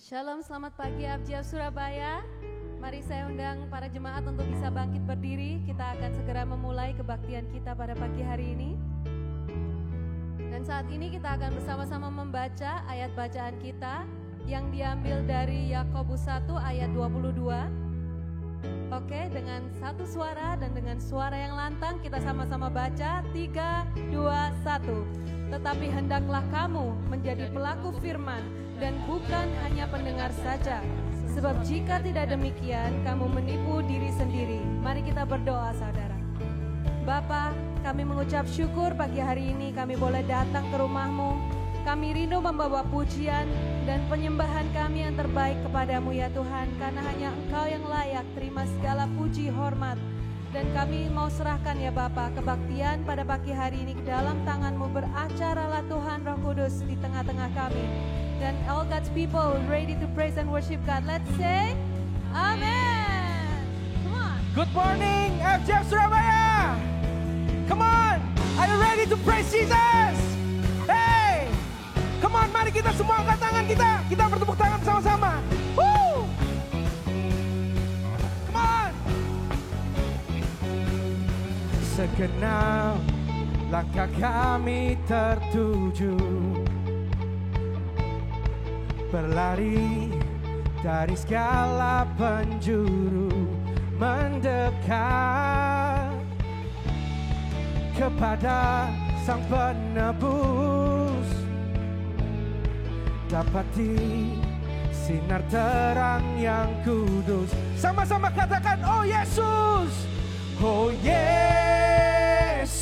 Shalom, selamat pagi FGF Surabaya. Mari saya undang para jemaat untuk bisa bangkit berdiri. Kita akan segera memulai kebaktian kita pada pagi hari ini. Dan saat ini kita akan bersama-sama membaca ayat bacaan kita yang diambil dari Yakobus 1 ayat 22. Oke, dengan satu suara dan dengan suara yang lantang kita sama-sama baca 3, 2, 1. Tetapi hendaklah kamu menjadi pelaku firman dan bukan hanya pendengar saja. Sebab jika tidak demikian, kamu menipu diri sendiri. Mari kita berdoa, saudara. Bapa, kami mengucap syukur pagi hari ini kami boleh datang ke rumah-Mu. Kami rindu membawa pujian dan penyembahan kami yang terbaik kepadamu ya Tuhan. Karena hanya Engkau yang layak terima segala puji hormat. Dan kami mau serahkan ya Bapa kebaktian pada pagi hari ini ke dalam tangan-Mu. Beracaralah Tuhan Roh Kudus di tengah-tengah kami. Dan all God's people ready to praise and worship God. Let's say Amen. Come on. Good morning FGF Surabaya. Come on. Are you ready to praise Jesus? Hey. Come on, mari kita semua angkat tangan kita. Kita bertepuk tangan sama-sama. Woo. Come on. Segenap langkah kami tertuju, berlari dari segala penjuru, mendekat kepada Sang Penebus, dapati sinar terang yang kudus. Sama-sama katakan, oh Yesus, oh Yesus,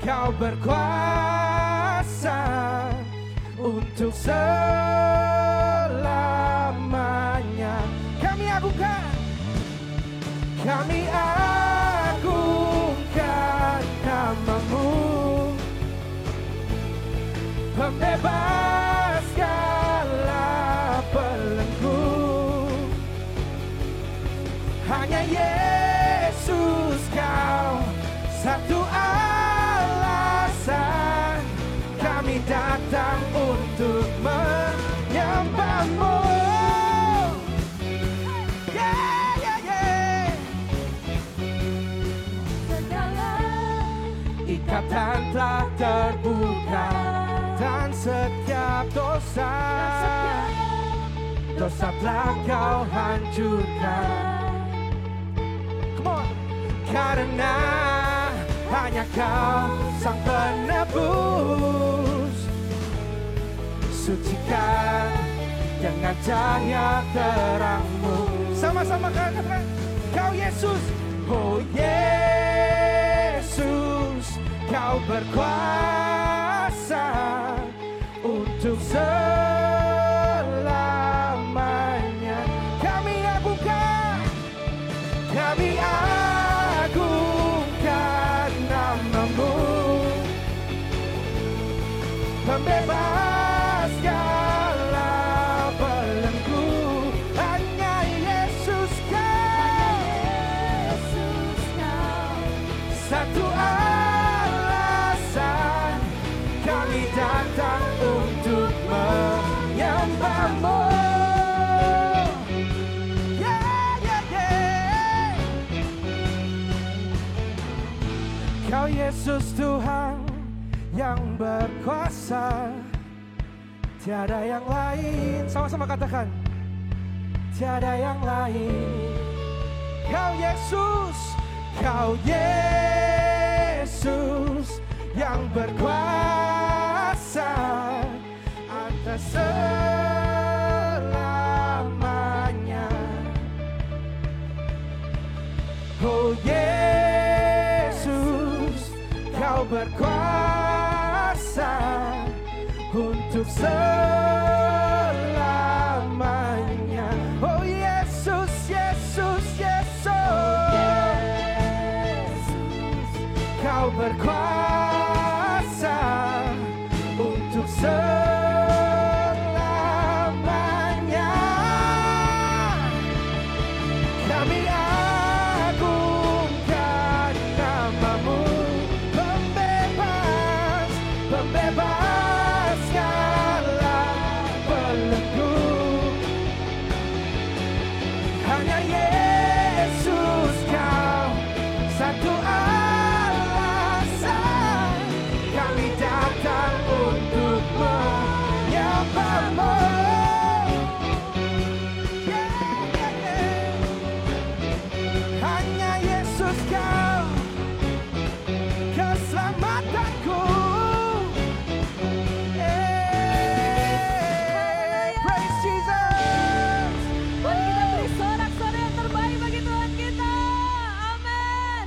Kau berkuasa untuk selamanya. Kami agungkan nama-Mu, pembebas segala belenggu. Hanya Yesus Kau satu alasan kami datang untuk menyembah-Mu. Segala ikatan telah terbuka dan setiap dosa telah Kau hancurkan. Come on. Karena hanya Kau Sang Penebus, sucikan dengan cahaya terang-Mu. Sama-sama katakan, Kau Yesus, oh Yesus, Kau berkuasa untuk selamanya. Kami agungkan nama-Mu, pembebas segala belenggu. Hanya Yesus Kau satu alasan kami datang untuk menyembah-Mu. Kau Yesus Tuhan yang berkuasa, tiada yang lain. Sama-sama katakan, tiada yang lain. Kau Yesus yang berkuasa atas selamanya. Oh Yesus, Kau berkuasa untuk selamanya. Oh Yesus, Yesus, Yesus, Kau berkuasa untuk selamanya. Kami agungkan nama-Mu, pembebas segala hanya Yesus kau satu alasan kami datang untuk menyembahmu. Hanya Yesus kau keselamatanku. Praise Jesus. Mari kita beri sorak-sorai yang terbaik bagi Tuhan kita. Amin.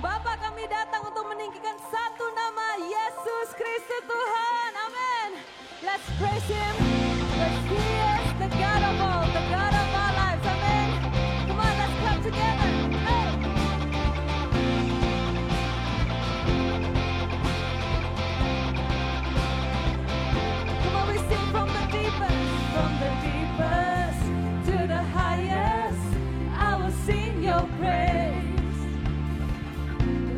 Bapa, kami datang untuk meninggikan satu nama, Yesus Kristus Tuhan. Amin. Let's praise Him. Let's He is the God of all, the God of our lives. Amin. Come on, let's come together. Hey. Come on, we sing from the deepest to the highest. I will sing your praise.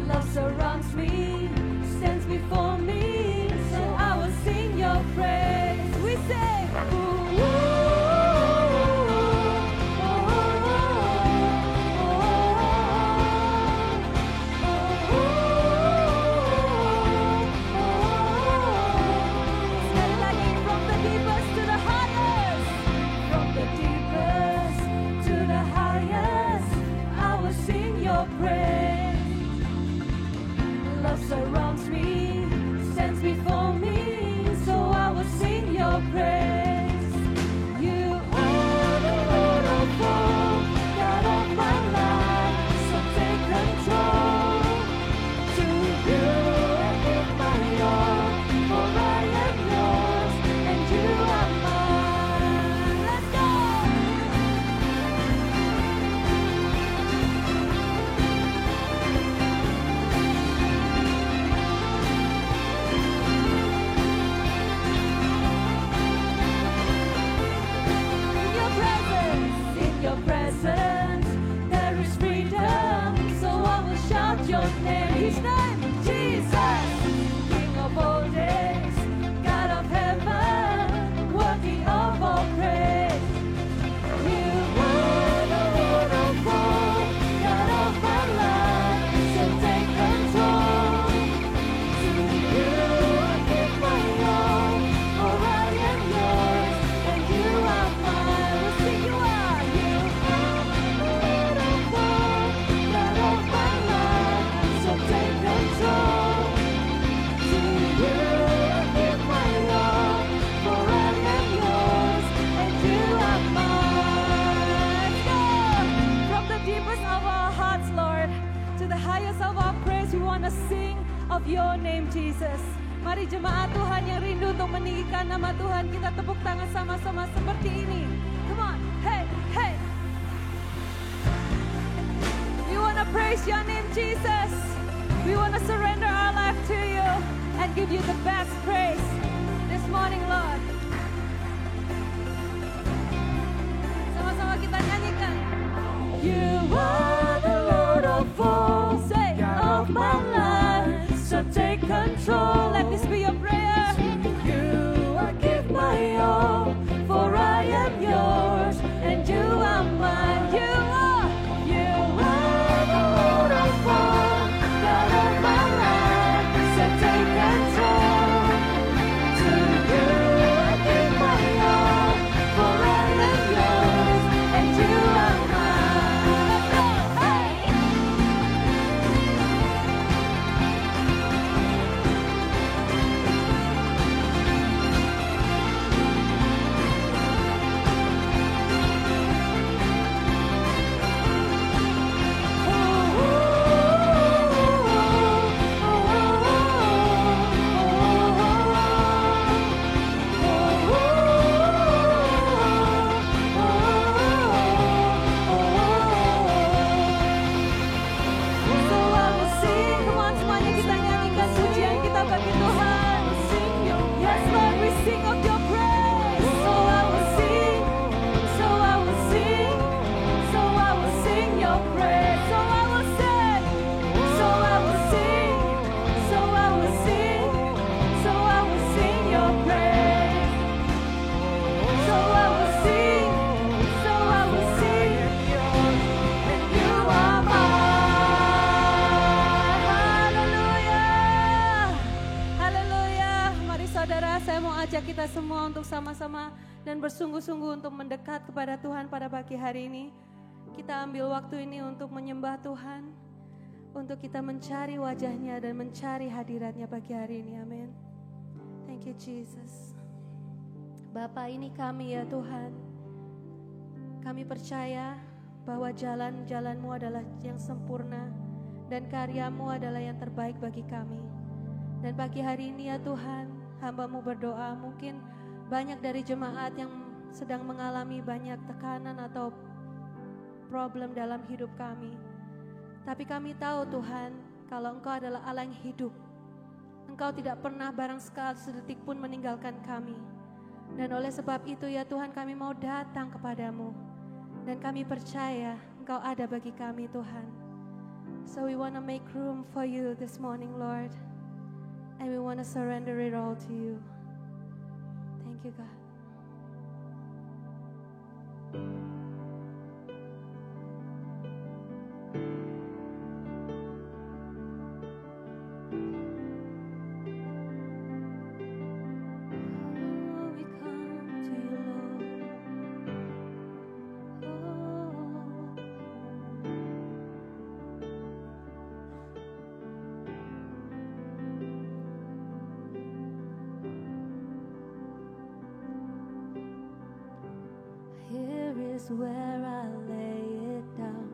Love surrounds me, stands before me, so I will sing your praise. We say, ooh, ooh, Sekali lagi, from the deepest to the highest, from the deepest to the highest, I will sing your praise. Love surrounds me, stands before me, so I will sing your praise. You are the Lord of all, God of my life, so take control. To you I give my all, for I am yours and you are mine. Let's go! In your presence, there is freedom, so I will shout your name. His name, Jesus, King of all days, God of heaven, worthy of all praise. You are the Lord of all, God of my life, so take control. To you I give my all, for I am yours and you are mine. We'll sing you are. You are the Lord of all, God of my life, so take control. To you I give my all, for I am yours and you are mine. Go! From the deepest of our hearts, Lord, to the highest of our praise, we want to sing of your name, Jesus. Mari jemaat Tuhan yang rindu untuk meninggikan nama Tuhan, kita tepuk tangan sama-sama seperti ini. Come on, hey, hey. We want to praise your name, Jesus. We want to surrender our life to you and give you the best praise this morning, Lord. Sama-sama kita nyanyikan. You are the Lord of all, say, of my life, so take control. Let this be your prayer. You I give my all, for I am yours and you are mine. You are the Lord of all, God of my life, so take control. To you I give my all, for I am yours and you are mine. Let's go, hey! semua untuk sama-sama dan bersungguh-sungguh untuk mendekat kepada Tuhan pada pagi hari ini. Kita ambil waktu ini untuk menyembah Tuhan, untuk kita mencari wajah-Nya dan mencari hadirat-Nya pagi hari ini. Amin. Thank you Jesus. Bapa, ini kami ya Tuhan. Kami percaya bahwa jalan-jalan-Mu adalah yang sempurna dan karya-Mu adalah yang terbaik bagi kami. Dan pagi hari ini ya Tuhan, hamba-Mu berdoa, mungkin banyak dari jemaat yang sedang mengalami banyak tekanan atau problem dalam hidup kami. Tapi kami tahu Tuhan, kalau Engkau adalah Allah yang hidup, Engkau tidak pernah barang sekali sedetik pun meninggalkan kami. Dan oleh sebab itu ya Tuhan, kami mau datang kepadamu. Dan kami percaya Engkau ada bagi kami Tuhan. So we want to make room for you this morning Lord. And we want to surrender it all to you. Thank you God. Where I lay it down,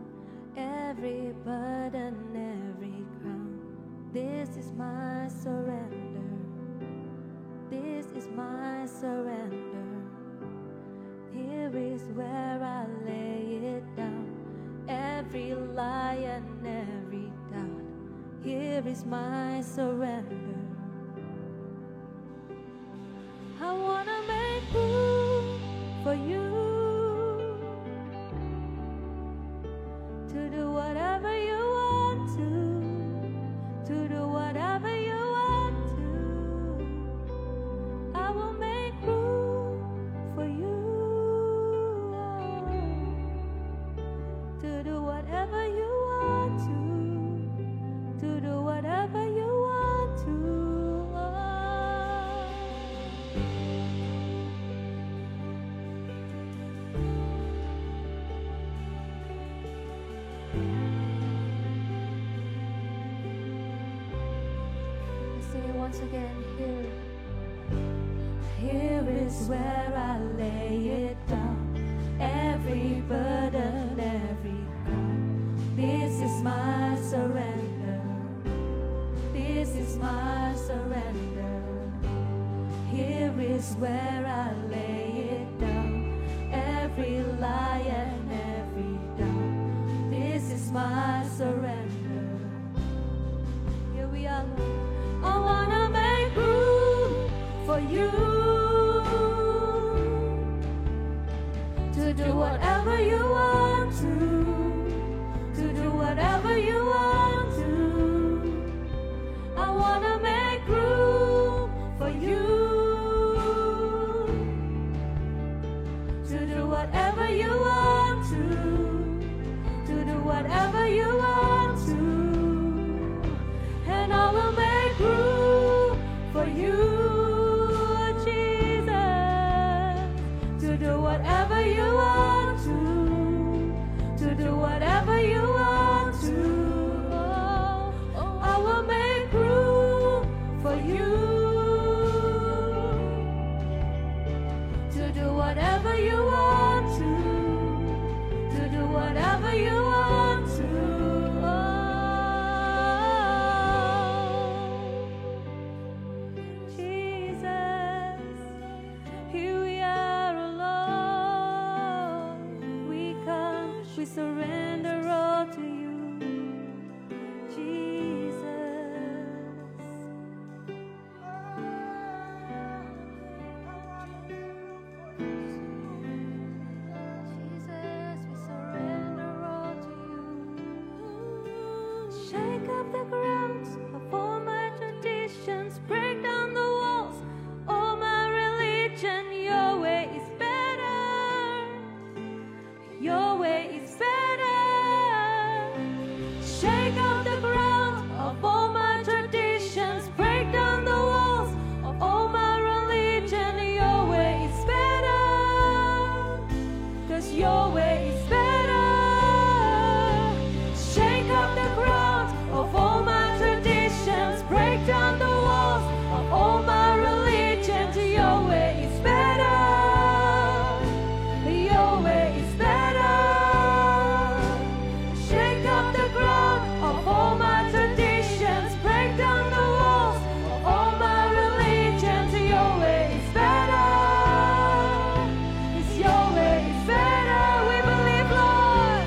every burden, every crown. This is my surrender. This is my surrender. Here is where I lay it down, every lie and every doubt. Here is my surrender. I wanna make room for you. To do whatever you want to do whatever you want to. I will make room for you. To do whatever you want to do whatever you want to. Once again, here is where I lay it down, every burden, every crown. This is my surrender. This is my surrender. Here is where I lay it down, every lie and every doubt. This is my surrender. Here we are, Lord. I wanna make room for you to do whatever you want to do whatever you want to. I wanna make room for you to do whatever you want to do whatever you want to. And I will make room for you, Jesus, to do whatever you want to do whatever you want to. Oh, I will make room for you, to do whatever you want to do whatever you want to. Surrender all to you, Jesus. Jesus, we surrender all to you. Shake up the grounds of all my traditions, break down the walls, all my religion. Your way is better. Your way is better. your way is better. Shake up the ground of all my traditions, break down the walls of all my religions. Your way is better. Your way is better. Shake up the ground of all my traditions, break down the walls of all my religions. Your way is better. Your way is better. We believe, Lord.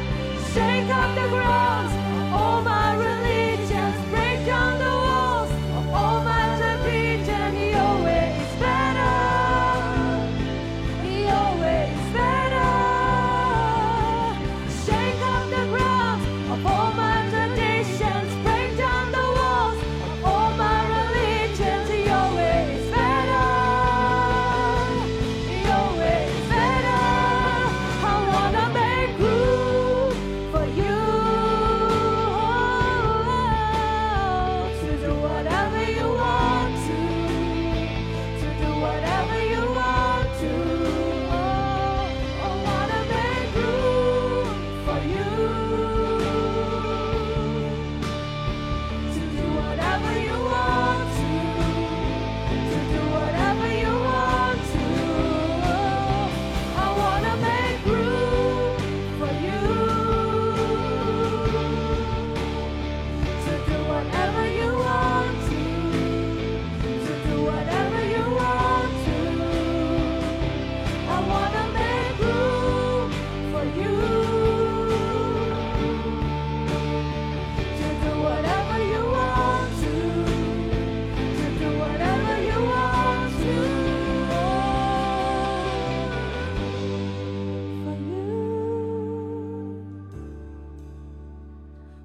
Shake up the grounds of all my religions, break down the walls of all my traditions. Your way is better. Your way is better. Shake up the grounds of all my traditions, break down the walls of all my religions. Your way is better. Your way is better. I wanna make room for you to do whatever you want to do whatever you want to. I wanna make room for you to do whatever you want to do whatever you want to. I wanna make room for you to do whatever you want to do whatever you want to. I wanna make room for you to do whatever you want to do whatever you want to. For you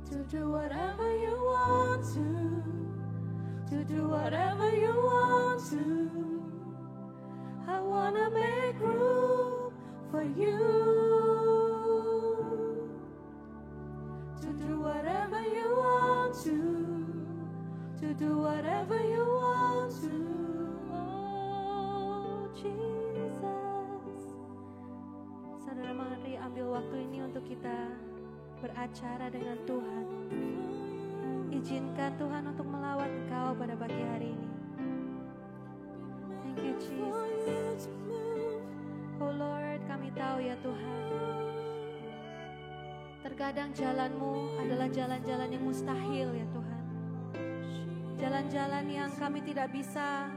to do whatever you want to do whatever you want to. I wanna make room for you to do whatever you want to do whatever you want to. Oh Jesus. Saudara, mari ambil waktu ini untuk kita beracara dengan Tuhan. Izinkan Tuhan untuk melawat engkau pada pagi hari ini. Thank you Jesus. Oh Lord, kami tahu ya Tuhan, terkadang jalanmu adalah jalan-jalan yang mustahil ya Tuhan. Jalan-jalan yang kami tidak bisa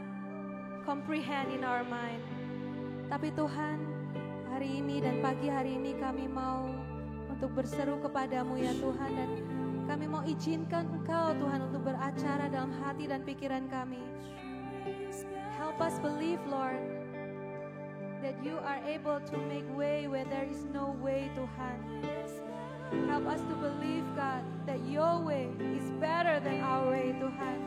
comprehend in our mind. Tapi Tuhan, hari ini dan pagi hari ini kami mau untuk berseru kepadamu ya Tuhan, dan kami mau izinkan Engkau Tuhan untuk beracara dalam hati dan pikiran kami. Help us believe, Lord, that you are able to make way where there is no way, Tuhan. Help us to believe, God, that your way is better than our way, Tuhan.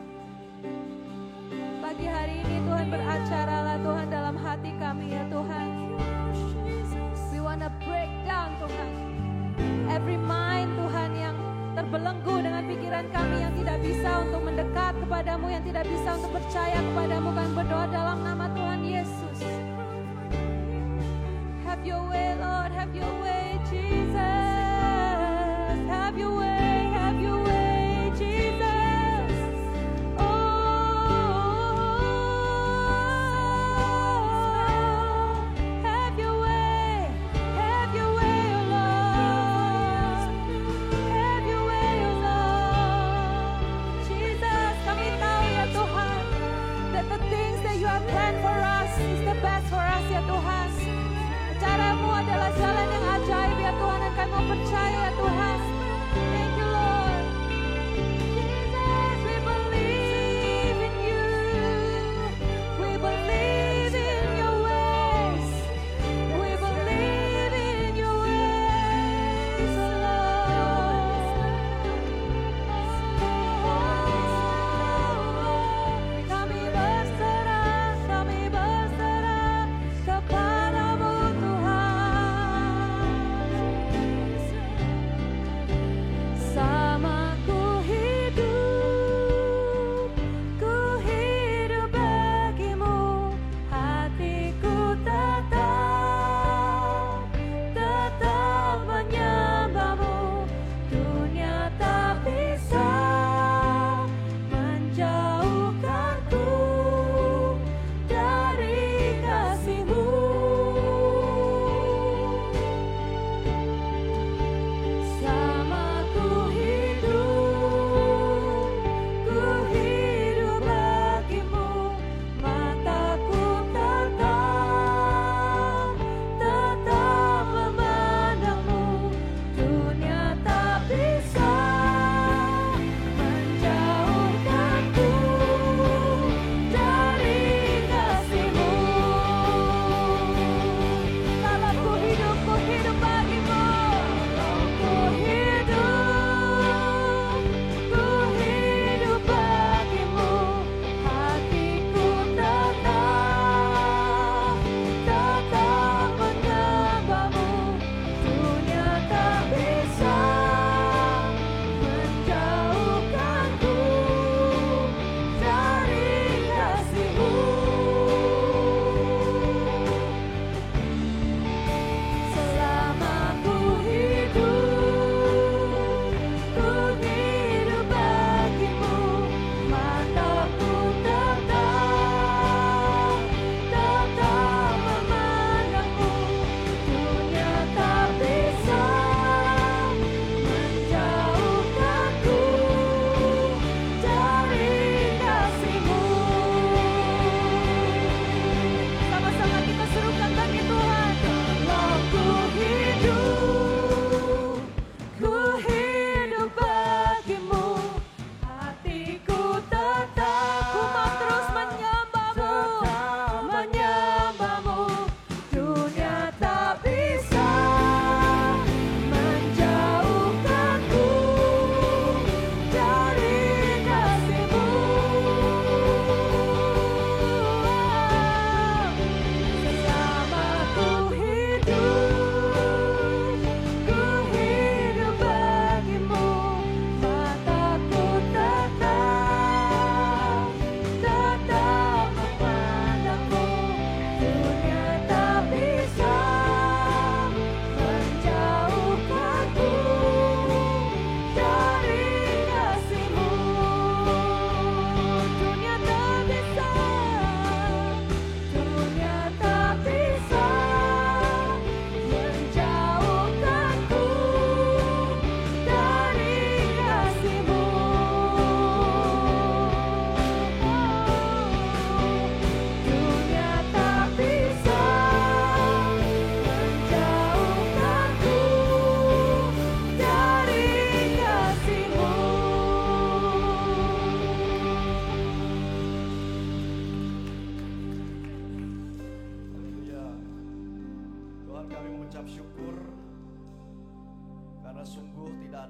Pagi hari ini Tuhan, beracaralah Tuhan dalam hati kami ya Tuhan. We wanna break down Tuhan every mind Tuhan yang terbelenggu dengan pikiran kami yang tidak bisa untuk mendekat kepadamu, yang tidak bisa untuk percaya kepadamu. Kami berdoa dalam nama Tuhan Yesus. Have your way Lord, have your way Jesus. Have your way Jesus. Oh, have your way oh Lord. Have your way oh Lord. Jesus, kami tahu ya Tuhan, that the things that you have planned for us is the best for us ya Tuhan. Caramu adalah jalan yang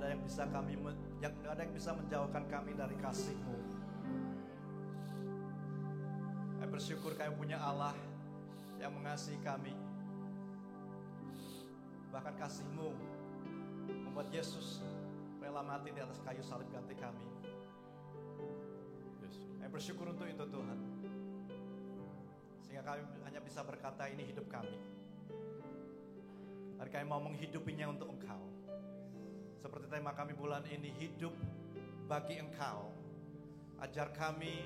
ada yang bisa menjauhkan kami dari kasih-Mu. Kami bersyukur kami punya Allah yang mengasihi kami. Bahkan kasih-Mu membuat Yesus rela mati di atas kayu salib ganti kami. Kami bersyukur untuk itu Tuhan. Sehingga kami hanya bisa berkata ini hidup kami. Dan kami mau menghidupinya untuk Engkau. Seperti tema kami bulan ini, hidup bagi Engkau. Ajar kami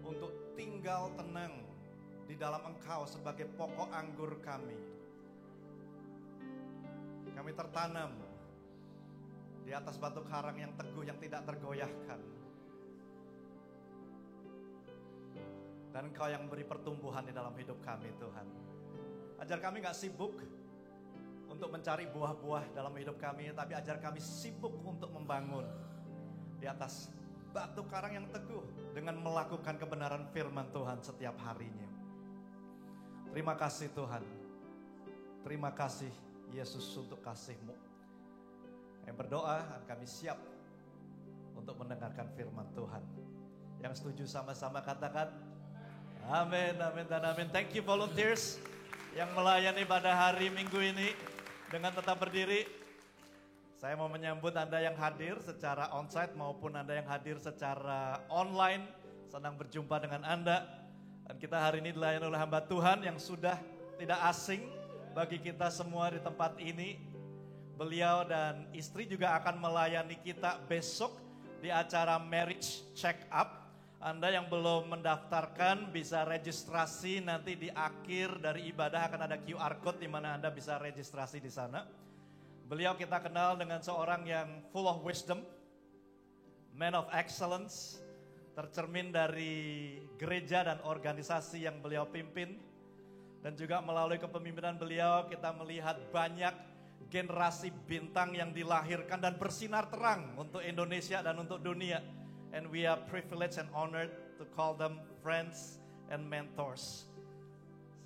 untuk tinggal tenang di dalam Engkau sebagai pokok anggur kami. Kami tertanam di atas batu karang yang teguh yang tidak tergoyahkan. Dan Engkau yang memberi pertumbuhan di dalam hidup kami Tuhan. Ajar kami gak sibuk untuk mencari buah-buah dalam hidup kami, tapi ajar kami sibuk untuk membangun di atas batu karang yang teguh dengan melakukan kebenaran firman Tuhan setiap harinya. Terima kasih Tuhan. Terima kasih Yesus untuk kasih-Mu. Yang berdoa dan kami siap untuk mendengarkan firman Tuhan. Yang setuju sama-sama katakan amin, amin, dan amin. Thank you volunteers yang melayani pada hari Minggu ini. Dengan tetap berdiri, saya mau menyambut Anda yang hadir secara onsite maupun Anda yang hadir secara online. Senang berjumpa dengan Anda. Dan kita hari ini dilayani oleh hamba Tuhan yang sudah tidak asing bagi kita semua di tempat ini. Beliau dan istri juga akan melayani kita besok di acara Marriage Check Up. Anda yang belum mendaftarkan bisa registrasi, nanti di akhir dari ibadah akan ada QR code di mana Anda bisa registrasi di sana. Beliau kita kenal dengan seorang yang full of wisdom, man of excellence, tercermin dari gereja dan organisasi yang beliau pimpin. Dan juga melalui kepemimpinan beliau kita melihat banyak generasi bintang yang dilahirkan dan bersinar terang untuk Indonesia dan untuk dunia. And we are privileged and honored to call them friends and mentors.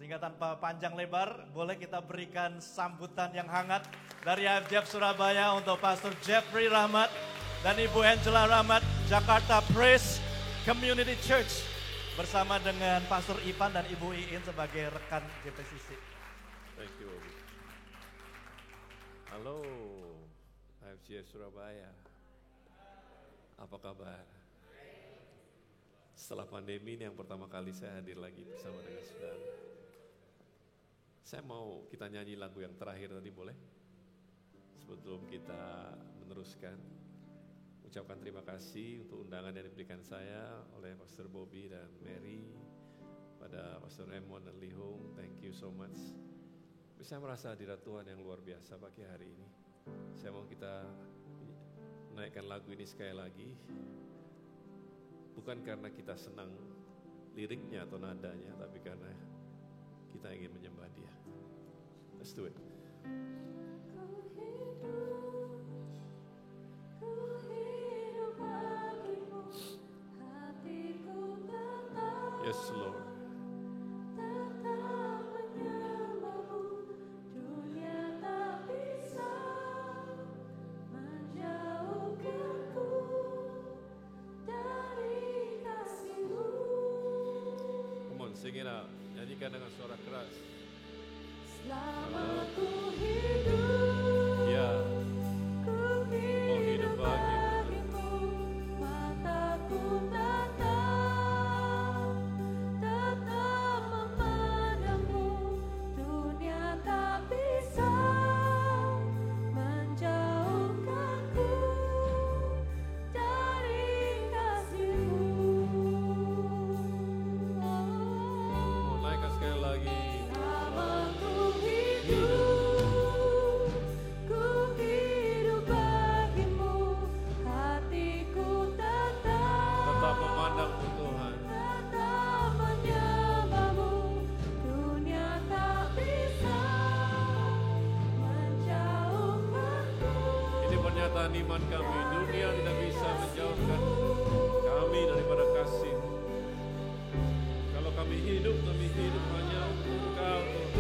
Sehingga tanpa panjang lebar, boleh kita berikan sambutan yang hangat dari IFJF Surabaya untuk Pastor Jeffrey Rahmat dan Ibu Angela Rahmat, Jakarta Praise Community Church. Bersama dengan Pastor Ivan dan Ibu Iin sebagai rekan JPCC. Thank you. Halo, IFJF Surabaya. Apa kabar? Setelah pandemi ini yang pertama kali saya hadir lagi bersama dengan saudara. Saya mau kita nyanyi lagu yang terakhir tadi, boleh? Sebelum kita meneruskan, ucapkan terima kasih untuk undangan yang diberikan saya oleh Pastor Bobby dan Mary, pada Pastor Emon dan Lihung. Thank you so much. Saya merasa hadirat Tuhan yang luar biasa pagi hari ini. Saya mau kita naikkan lagu ini sekali lagi. Bukan karena kita senang liriknya atau nadanya, tapi karena kita ingin menyembah Dia. Let's do it. Yes, Lord. Sing it out. Nyanyikan dengan suara keras. Selama ku hidup, ya, mau hidup bagimu, mataku tetap memandangmu. Dunia tak bisa menjauhkanku dari kasih-Mu. naikkan sekali lagi. Tetap memandangmu Tuhan. Ini pernyataan iman kami. Dunia tidak bisa menjauhkan kami daripada kasih-Mu. Kalau kami hidup hanya untuk Engkau Tuhan.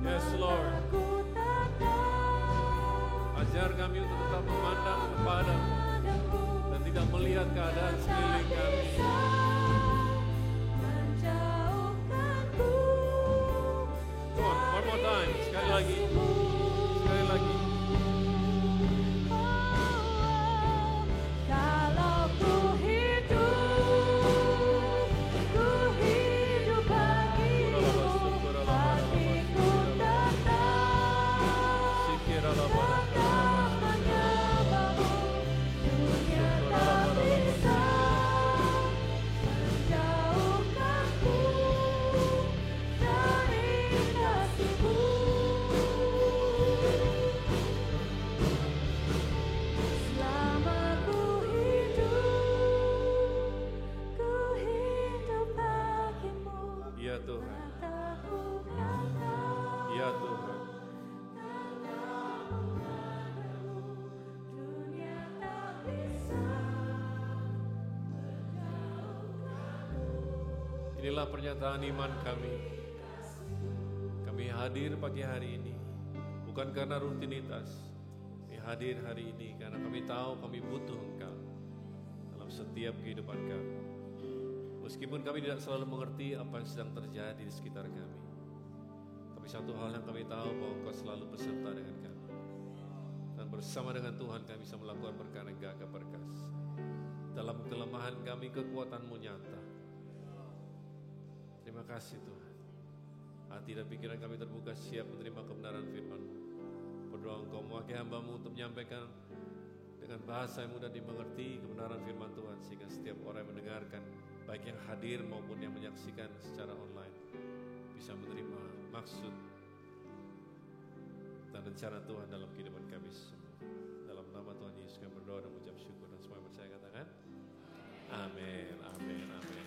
Yes Lord. keadaan sekeliling kami. Come on, one more time, sekali lagi. Sekali lagi. Kalau ku hidup bagimu, hatiku tetap menyembahmu. Dunia tak bisa menjauhkanku dari kasih-Mu. Selama ku hidup bagimu. Ya Tuhan, Mataku kata ya Tuhan. dunia tak bisa. Inilah pernyataan iman kami. Kami hadir pagi hari ini bukan karena rutinitas. Kami hadir hari ini karena kami tahu kami butuh Engkau dalam setiap kehidupan kami. Meskipun kami tidak selalu mengerti apa yang sedang terjadi di sekitar kami, tapi satu hal yang kami tahu bahwa Engkau selalu beserta dengan kami. Dan bersama dengan Tuhan kami bisa melakukan perkara yang gagah perkasa. Dalam kelemahan kami kekuatan-Mu nyata. Terima kasih Tuhan. Hati dan pikiran kami terbuka siap menerima kebenaran firman-Mu. Berdoa Engkau mewakili hamba-Mu untuk menyampaikan dengan bahasa yang mudah dimengerti kebenaran firman Tuhan, sehingga setiap orang yang mendengarkan, baik yang hadir maupun yang menyaksikan secara online, bisa menerima maksud dan rencana Tuhan dalam kehidupan kami semua. Dalam nama Tuhan Yesus kami berdoa dan mengucap syukur, dan semua yang percaya katakan amin, amin, amin.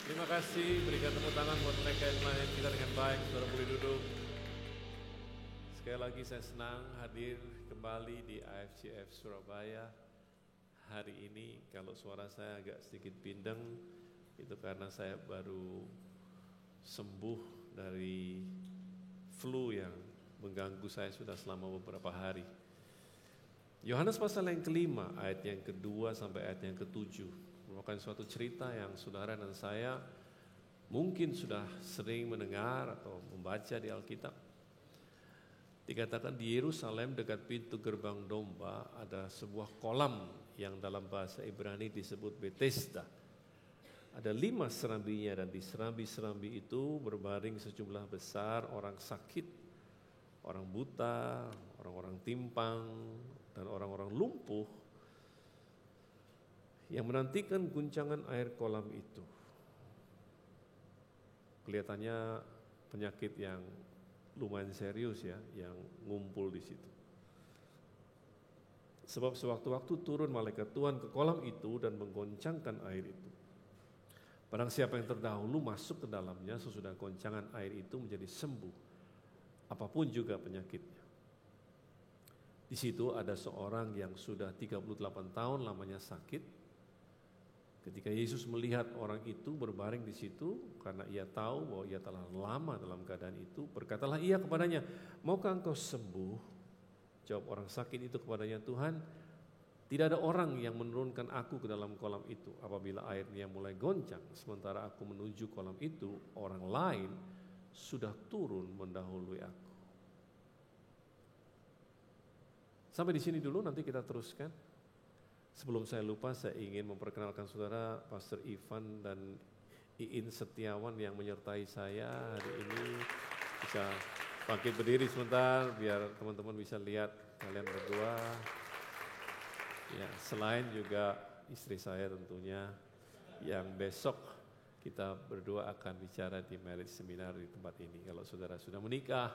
Terima kasih, berikan tepuk tangan buat mereka yang melayani kita dengan baik. Saudara boleh duduk. Sekali lagi saya senang hadir kembali di AFCF Surabaya hari ini. Kalau suara saya agak sedikit bindeng, itu karena saya baru sembuh dari flu yang mengganggu saya sudah selama beberapa hari. Yohanes pasal yang kelima, ayat yang kedua sampai ayat yang ketujuh, merupakan suatu cerita yang saudara dan saya mungkin sudah sering mendengar atau membaca di Alkitab. Dikatakan di Yerusalem dekat pintu gerbang domba ada sebuah kolam yang dalam bahasa Ibrani disebut Bethesda. Ada 5 serambinya, dan di serambi-serambi itu berbaring sejumlah besar orang sakit, orang buta, orang-orang timpang, dan orang-orang lumpuh yang menantikan guncangan air kolam itu. Kelihatannya penyakit yang lumayan serius ya, yang ngumpul di situ. Sebab sewaktu-waktu turun malaikat Tuhan ke kolam itu dan menggoncangkan air itu. Barang siapa yang terdahulu masuk ke dalamnya sesudah goncangan air itu menjadi sembuh, apapun juga penyakitnya. Di situ ada seorang yang sudah 38 tahun lamanya sakit. Ketika Yesus melihat orang itu berbaring di situ, karena ia tahu bahwa ia telah lama dalam keadaan itu, berkatalah ia kepadanya, maukah engkau sembuh? Jawab orang sakit itu kepadanya, Tuhan, tidak ada orang yang menurunkan aku ke dalam kolam itu apabila airnya mulai goncang. Sementara aku menuju kolam itu, orang lain sudah turun mendahului aku. Sampai di sini dulu, nanti kita teruskan. Sebelum saya lupa, saya ingin memperkenalkan saudara Pastor Ivan dan Iin Setiawan yang menyertai saya hari ini. Bisa bangkit berdiri sebentar biar teman-teman bisa lihat kalian berdua. Ya, selain juga istri saya tentunya, yang besok kita berdua akan bicara di marriage seminar di tempat ini. Kalau saudara sudah menikah,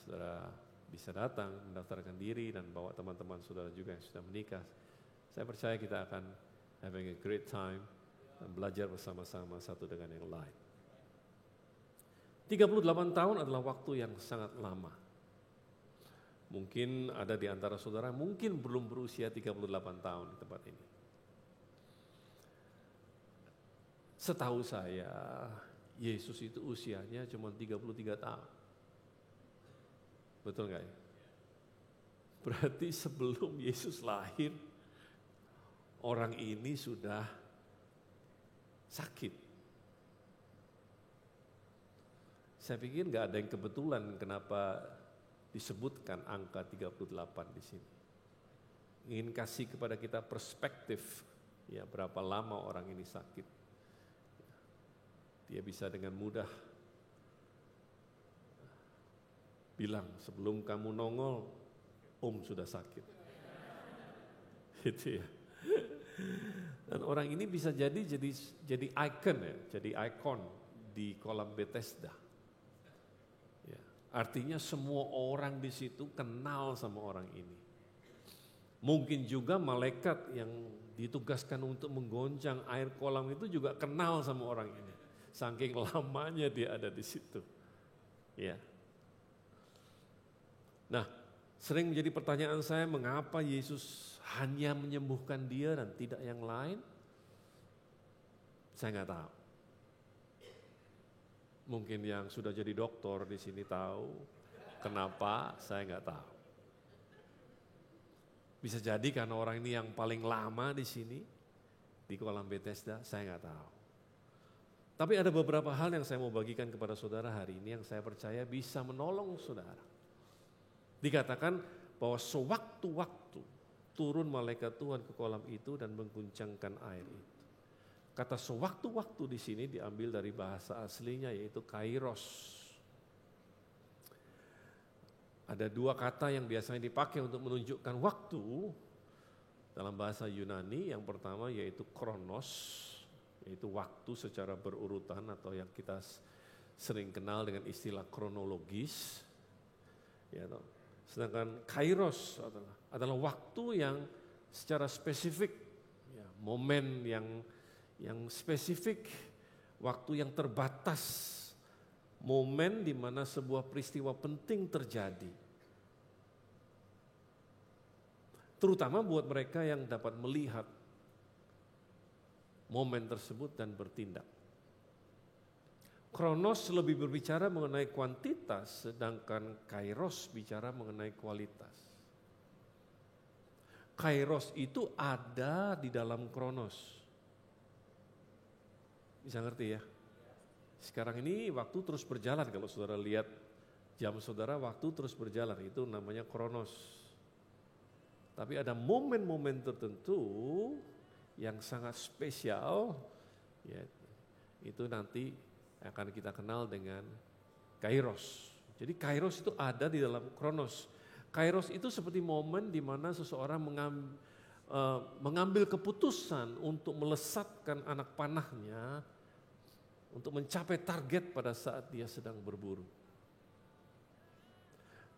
saudara bisa datang mendaftarkan diri dan bawa teman-teman saudara juga yang sudah menikah. Saya percaya kita akan having a great time dan belajar bersama-sama satu dengan yang lain. 38 tahun adalah waktu yang sangat lama. Mungkin ada di antara saudara mungkin belum berusia 38 tahun di tempat ini. Setahu saya, Yesus itu usianya cuma 33 tahun. Betul nggak ya? Berarti sebelum Yesus lahir, orang ini sudah sakit. Saya pikir nggak ada yang kebetulan kenapa disebutkan angka 38 di sini. Ingin kasih kepada kita perspektif, ya berapa lama orang ini sakit. Dia bisa dengan mudah bilang, sebelum kamu nongol, Om sudah sakit. Gitu ya. Dan orang ini bisa jadi ikon ya, jadi ikon di kolam Bethesda. Ya, artinya semua orang di situ kenal sama orang ini. Mungkin juga malaikat yang ditugaskan untuk menggoncang air kolam itu juga kenal sama orang ini. Saking lamanya dia ada di situ. Ya. Nah, sering menjadi pertanyaan saya, mengapa Yesus hanya menyembuhkan dia dan tidak yang lain? Saya nggak tahu. Mungkin yang sudah jadi dokter di sini tahu. Kenapa? Saya nggak tahu. Bisa jadi karena orang ini yang paling lama di sini, di kolam Bethesda, saya nggak tahu. Tapi ada beberapa hal yang saya mau bagikan kepada saudara hari ini yang saya percaya bisa menolong saudara. Dikatakan bahwa sewaktu-waktu turun malaikat Tuhan ke kolam itu dan mengguncangkan air itu. Kata sewaktu-waktu di sini diambil dari bahasa aslinya yaitu kairos. Ada dua kata yang biasanya dipakai untuk menunjukkan waktu dalam bahasa Yunani. Yang pertama yaitu kronos, yaitu waktu secara berurutan atau yang kita sering kenal dengan istilah kronologis. Ya, sedangkan kairos adalah waktu yang secara spesifik, ya, momen yang spesifik, waktu yang terbatas. Momen di mana sebuah peristiwa penting terjadi. Terutama buat mereka yang dapat melihat momen tersebut dan bertindak. Kronos lebih berbicara mengenai kuantitas, sedangkan kairos bicara mengenai kualitas. Kairos itu ada di dalam kronos. Bisa ngerti ya? Sekarang ini waktu terus berjalan, kalau saudara lihat jam saudara, waktu terus berjalan, itu namanya kronos. Tapi ada momen-momen tertentu yang sangat spesial, ya, itu nanti akan kita kenal dengan kairos. Jadi kairos itu ada di dalam kronos. Kairos itu seperti momen di mana seseorang mengambil keputusan untuk melesatkan anak panahnya untuk mencapai target pada saat dia sedang berburu.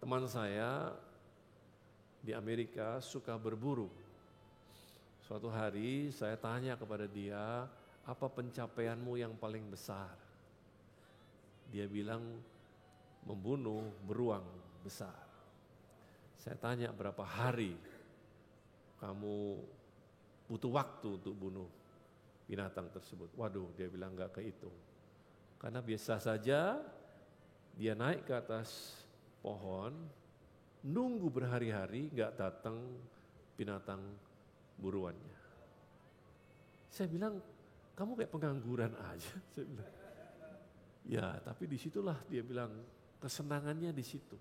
Teman saya di Amerika suka berburu. Suatu hari saya tanya kepada dia, apa pencapaianmu yang paling besar? Dia bilang, membunuh beruang besar. Saya tanya, berapa hari kamu butuh waktu untuk bunuh binatang tersebut? Waduh, dia bilang gak kehitung. Karena biasa saja dia naik ke atas pohon, nunggu berhari-hari gak datang binatang buruannya. Saya bilang, kamu kayak pengangguran aja. Saya bilang, ya tapi disitulah dia bilang kesenangannya di situ.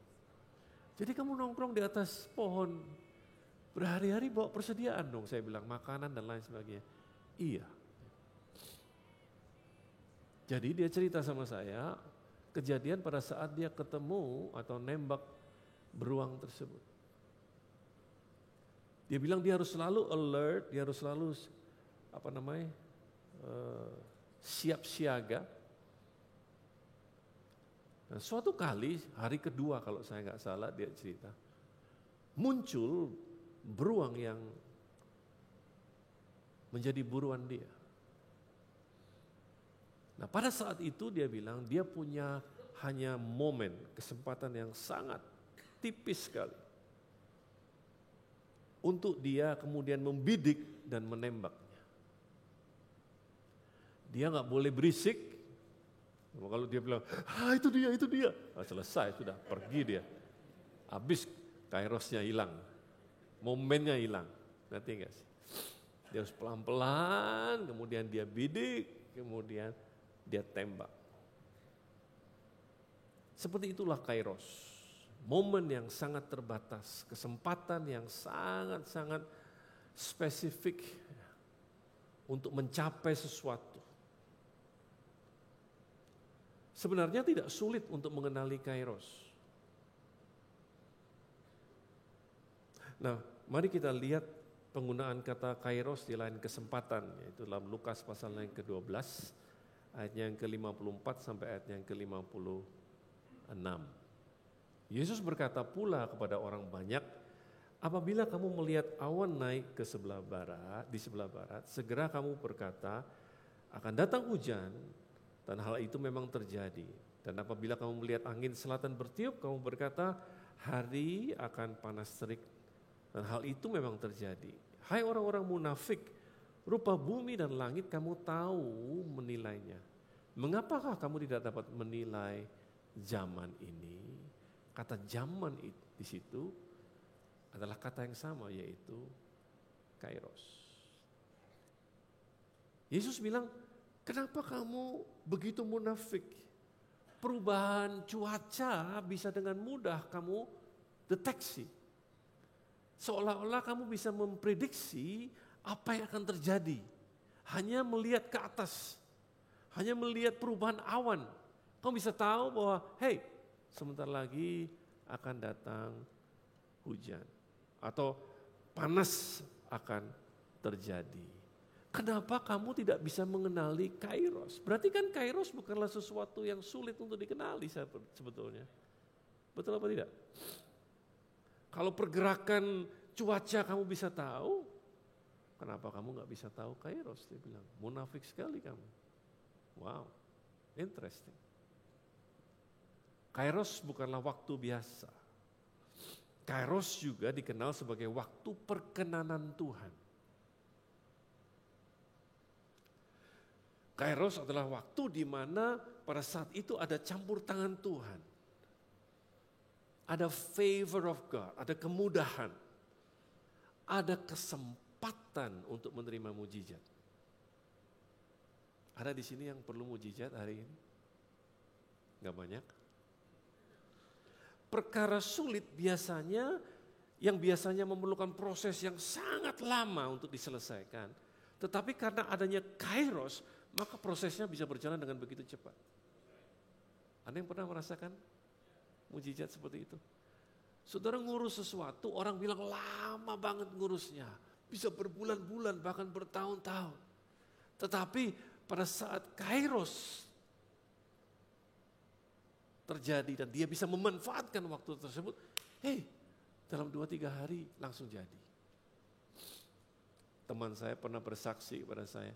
Jadi kamu nongkrong di atas pohon berhari-hari bawa persediaan dong. Saya bilang makanan dan lain sebagainya. Iya. Jadi dia cerita sama saya kejadian pada saat dia ketemu atau nembak beruang tersebut. Dia bilang dia harus selalu alert, dia harus selalu siap siaga. Nah, suatu kali hari kedua kalau saya nggak salah dia cerita, muncul beruang yang menjadi buruan dia. Nah pada saat itu dia bilang dia punya hanya momen, kesempatan yang sangat tipis sekali untuk dia kemudian membidik dan menembaknya. Dia nggak boleh berisik. Kalau dia bilang, itu dia. Nah, selesai sudah, pergi dia. Habis kairosnya hilang, momennya hilang. Ngerti nggak sih? Dia harus pelan-pelan, kemudian dia bidik, kemudian dia tembak. Seperti itulah Kairos. Momen yang sangat terbatas, kesempatan yang sangat-sangat spesifik untuk mencapai sesuatu. Sebenarnya tidak sulit untuk mengenali Kairos. Nah, mari kita lihat penggunaan kata Kairos di lain kesempatan, yaitu dalam Lukas pasal yang ke-12, ayatnya yang ke-54 sampai ayatnya yang ke-56. Yesus berkata pula kepada orang banyak, apabila kamu melihat awan naik ke sebelah barat, di sebelah barat, segera kamu berkata, akan datang hujan, dan hal itu memang terjadi. Dan apabila kamu melihat angin selatan bertiup, kamu berkata, hari akan panas terik, dan hal itu memang terjadi. Hai orang-orang munafik, rupa bumi dan langit kamu tahu menilainya. Mengapakah kamu tidak dapat menilai zaman ini? Kata zaman di situ adalah kata yang sama, yaitu Kairos. Yesus bilang, kenapa kamu begitu munafik? Perubahan cuaca bisa dengan mudah kamu deteksi. Seolah-olah kamu bisa memprediksi apa yang akan terjadi. Hanya melihat ke atas, hanya melihat perubahan awan. Kamu bisa tahu bahwa, hey, sebentar lagi akan datang hujan. Atau panas akan terjadi. Kenapa kamu tidak bisa mengenali Kairos? Berarti kan Kairos bukanlah sesuatu yang sulit untuk dikenali sebetulnya. Betul apa tidak? Kalau pergerakan cuaca kamu bisa tahu, kenapa kamu nggak bisa tahu Kairos? Dia bilang, munafik sekali kamu. Wow, interesting. Kairos bukanlah waktu biasa. Kairos juga dikenal sebagai waktu perkenanan Tuhan. Kairos adalah waktu di mana pada saat itu ada campur tangan Tuhan. Ada favor of God, ada kemudahan. Ada kesempatan untuk menerima mujizat. Ada di sini yang perlu mujizat hari ini? Gak banyak. Perkara sulit biasanya, yang biasanya memerlukan proses yang sangat lama untuk diselesaikan. Tetapi karena adanya Kairos, maka prosesnya bisa berjalan dengan begitu cepat. Ada yang pernah merasakan mujizat seperti itu? Saudara ngurus sesuatu, orang bilang lama banget ngurusnya. Bisa berbulan-bulan, bahkan bertahun-tahun. Tetapi pada saat Kairos terjadi dan dia bisa memanfaatkan waktu tersebut, dalam 2-3 hari langsung jadi. Teman saya pernah bersaksi kepada saya,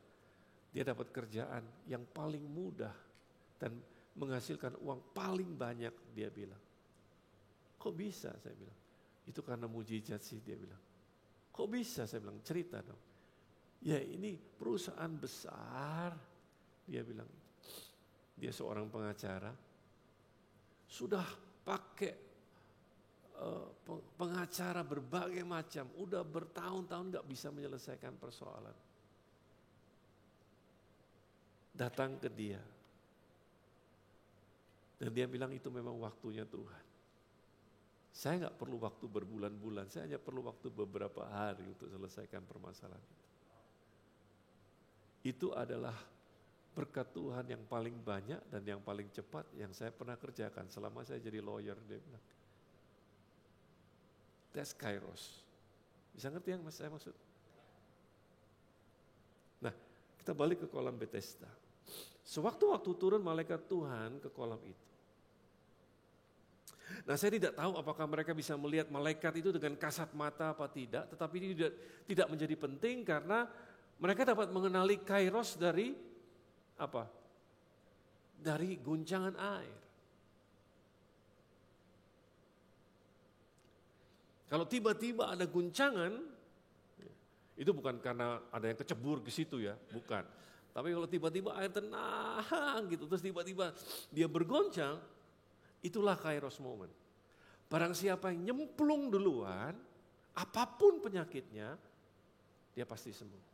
dia dapat kerjaan yang paling mudah dan menghasilkan uang paling banyak, dia bilang. Kok bisa? Saya bilang. Itu karena mujizat sih, dia bilang. Kok bisa? Saya bilang, cerita dong. Ya ini perusahaan besar, dia bilang. Dia seorang pengacara, sudah pakai pengacara berbagai macam, udah bertahun-tahun gak bisa menyelesaikan persoalan. Datang ke dia. Dan dia bilang itu memang waktunya Tuhan. Saya gak perlu waktu berbulan-bulan, saya hanya perlu waktu beberapa hari untuk selesaikan permasalahan itu. Itu adalah berkat Tuhan yang paling banyak dan yang paling cepat yang saya pernah kerjakan selama saya jadi lawyer, dia bilang. That's Kairos. Bisa ngerti yang saya maksud? Nah, kita balik ke kolam Bethesda. Sewaktu-waktu turun malaikat Tuhan ke kolam itu. Nah, saya tidak tahu apakah mereka bisa melihat malaikat itu dengan kasat mata apa tidak, tetapi ini tidak menjadi penting karena mereka dapat mengenali Kairos dari apa? Dari guncangan air. Kalau tiba-tiba ada guncangan, itu bukan karena ada yang kecebur ke situ ya, bukan. Tapi kalau tiba-tiba air tenang gitu, terus tiba-tiba dia bergoncang, itulah Kairos moment. Barang siapa yang nyemplung duluan, apapun penyakitnya, dia pasti sembuh.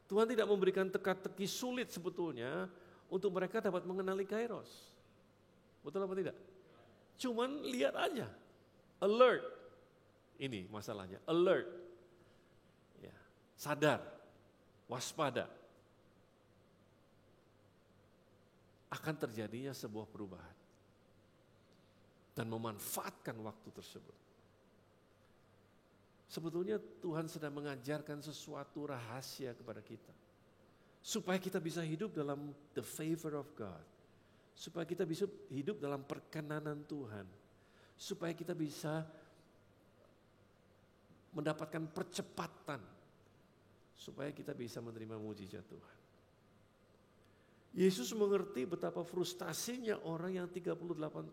Tuhan tidak memberikan teka-teki sulit sebetulnya untuk mereka dapat mengenali Kairos. Betul apa tidak? Cuman lihat aja, alert. Ini masalahnya, alert. Ya, sadar, waspada. Akan terjadinya sebuah perubahan. Dan memanfaatkan waktu tersebut. Sebetulnya Tuhan sedang mengajarkan sesuatu rahasia kepada kita. Supaya kita bisa hidup dalam the favor of God. Supaya kita bisa hidup dalam perkenanan Tuhan. Supaya kita bisa mendapatkan percepatan. Supaya kita bisa menerima mujizat Tuhan. Yesus mengerti betapa frustasinya orang yang 38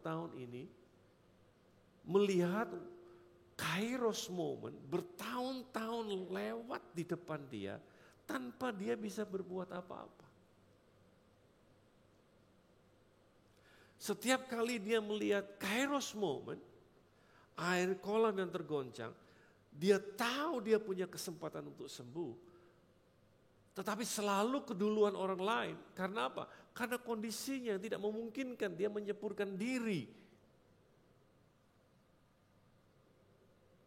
tahun ini melihat Kairos moment bertahun-tahun lewat di depan dia tanpa dia bisa berbuat apa-apa. Setiap kali dia melihat Kairos moment, air kolam yang tergoncang, dia tahu dia punya kesempatan untuk sembuh. Tetapi selalu keduluan orang lain. Karena apa? Karena kondisinya tidak memungkinkan dia menyepurkan diri.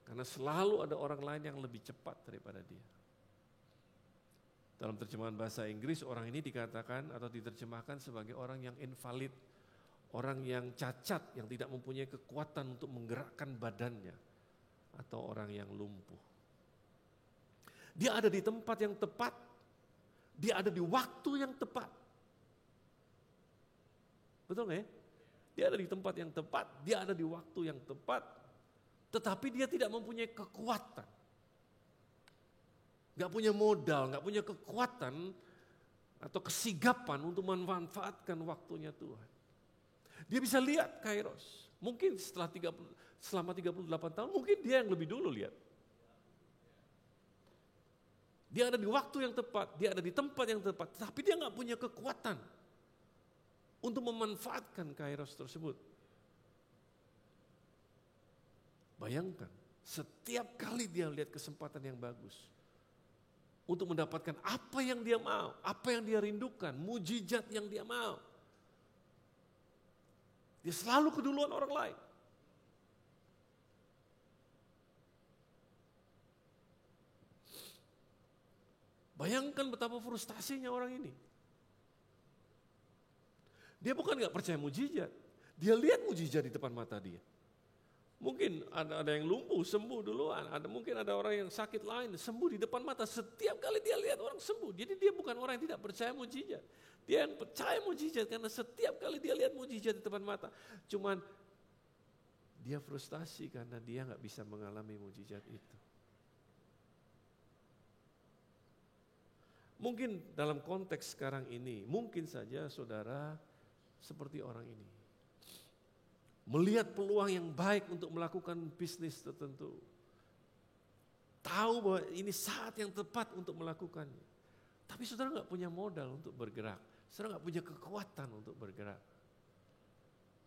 Karena selalu ada orang lain yang lebih cepat daripada dia. Dalam terjemahan bahasa Inggris, orang ini dikatakan atau diterjemahkan sebagai orang yang invalid. Orang yang cacat, yang tidak mempunyai kekuatan untuk menggerakkan badannya. Atau orang yang lumpuh. Dia ada di tempat yang tepat. Dia ada di waktu yang tepat. Betul nggak ya? Dia ada di tempat yang tepat, dia ada di waktu yang tepat. Tetapi dia tidak mempunyai kekuatan. Gak punya modal, gak punya kekuatan atau kesigapan untuk memanfaatkan waktunya Tuhan. Dia bisa lihat Kairos. Mungkin selama 38 tahun, mungkin dia yang lebih dulu lihat. Dia ada di waktu yang tepat, dia ada di tempat yang tepat, tapi dia gak punya kekuatan untuk memanfaatkan Kairos tersebut. Bayangkan, setiap kali dia lihat kesempatan yang bagus untuk mendapatkan apa yang dia mau, apa yang dia rindukan, mujizat yang dia mau. Dia selalu keduluan orang lain. Bayangkan betapa frustasinya orang ini. Dia bukan gak percaya mujizat, dia lihat mujizat di depan mata dia. Mungkin ada yang lumpuh, sembuh duluan. Mungkin ada orang yang sakit lain, sembuh di depan mata. Setiap kali dia lihat orang sembuh. Jadi dia bukan orang yang tidak percaya mujizat. Dia yang percaya mujizat karena setiap kali dia lihat mujizat di depan mata. Cuman dia frustasi karena dia gak bisa mengalami mujizat itu. Mungkin dalam konteks sekarang ini, mungkin saja saudara seperti orang ini. Melihat peluang yang baik untuk melakukan bisnis tertentu. Tahu bahwa ini saat yang tepat untuk melakukannya. Tapi saudara gak punya modal untuk bergerak. Saudara gak punya kekuatan untuk bergerak.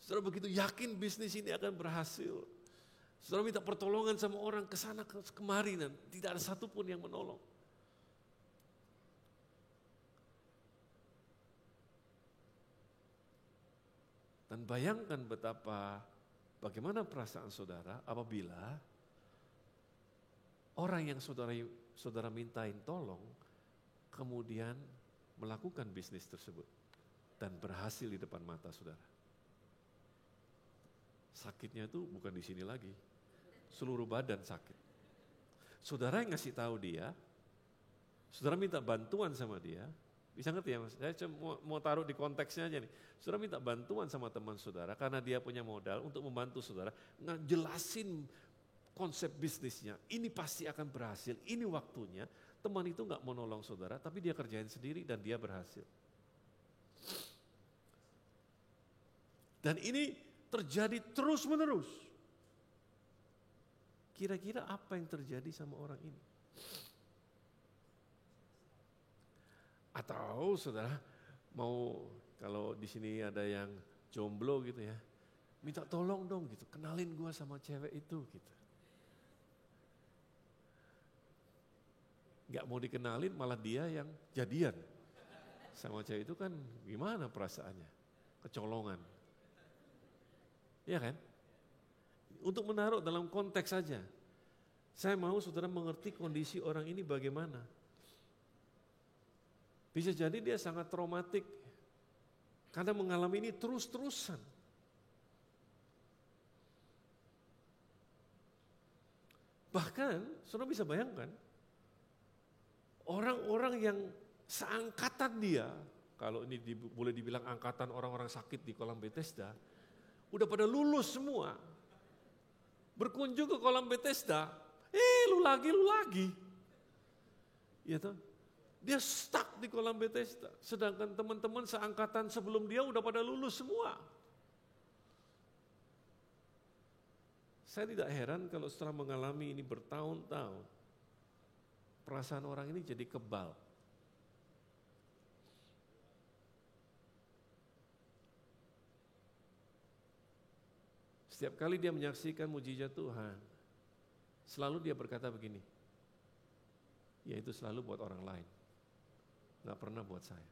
Saudara begitu yakin bisnis ini akan berhasil. Saudara minta pertolongan sama orang kesana kemari dan tidak ada satupun yang menolong. Dan bayangkan bagaimana perasaan saudara apabila orang yang saudara mintain tolong kemudian melakukan bisnis tersebut dan berhasil di depan mata saudara. Sakitnya itu bukan di sini lagi, seluruh badan sakit. Saudara yang ngasih tahu dia, saudara minta bantuan sama dia. Bisa ngerti ya mas? Saya cuma mau taruh di konteksnya aja nih. Saudara minta bantuan sama teman saudara karena dia punya modal untuk membantu saudara. Ngejelasin konsep bisnisnya, ini pasti akan berhasil, ini waktunya. Teman itu gak mau nolong saudara tapi dia kerjain sendiri dan dia berhasil. Dan ini terjadi terus menerus. Kira-kira apa yang terjadi sama orang ini? Atau saudara mau kalau di sini ada yang jomblo gitu ya, minta tolong dong gitu, kenalin gua sama cewek itu gitu. Nggak mau dikenalin malah dia yang jadian. Sama cewek itu kan gimana perasaannya? Kecolongan. Iya kan? Untuk menaruh dalam konteks saja. Saya mau saudara mengerti kondisi orang ini bagaimana. Bisa jadi dia sangat traumatik. Karena mengalami ini terus-terusan. Bahkan, saudara bisa bayangkan, orang-orang yang seangkatan dia, kalau ini boleh dibilang angkatan orang-orang sakit di kolam Bethesda, udah pada lulus semua. Berkunjung ke kolam Bethesda, lu lagi. Ya toh? Dia stuck di kolam Bethesda, sedangkan teman-teman seangkatan sebelum dia udah pada lulus semua. Saya tidak heran kalau setelah mengalami ini bertahun-tahun, perasaan orang ini jadi kebal. Setiap kali dia menyaksikan mujizat Tuhan, selalu dia berkata begini, yaitu selalu buat orang lain, gak pernah buat saya.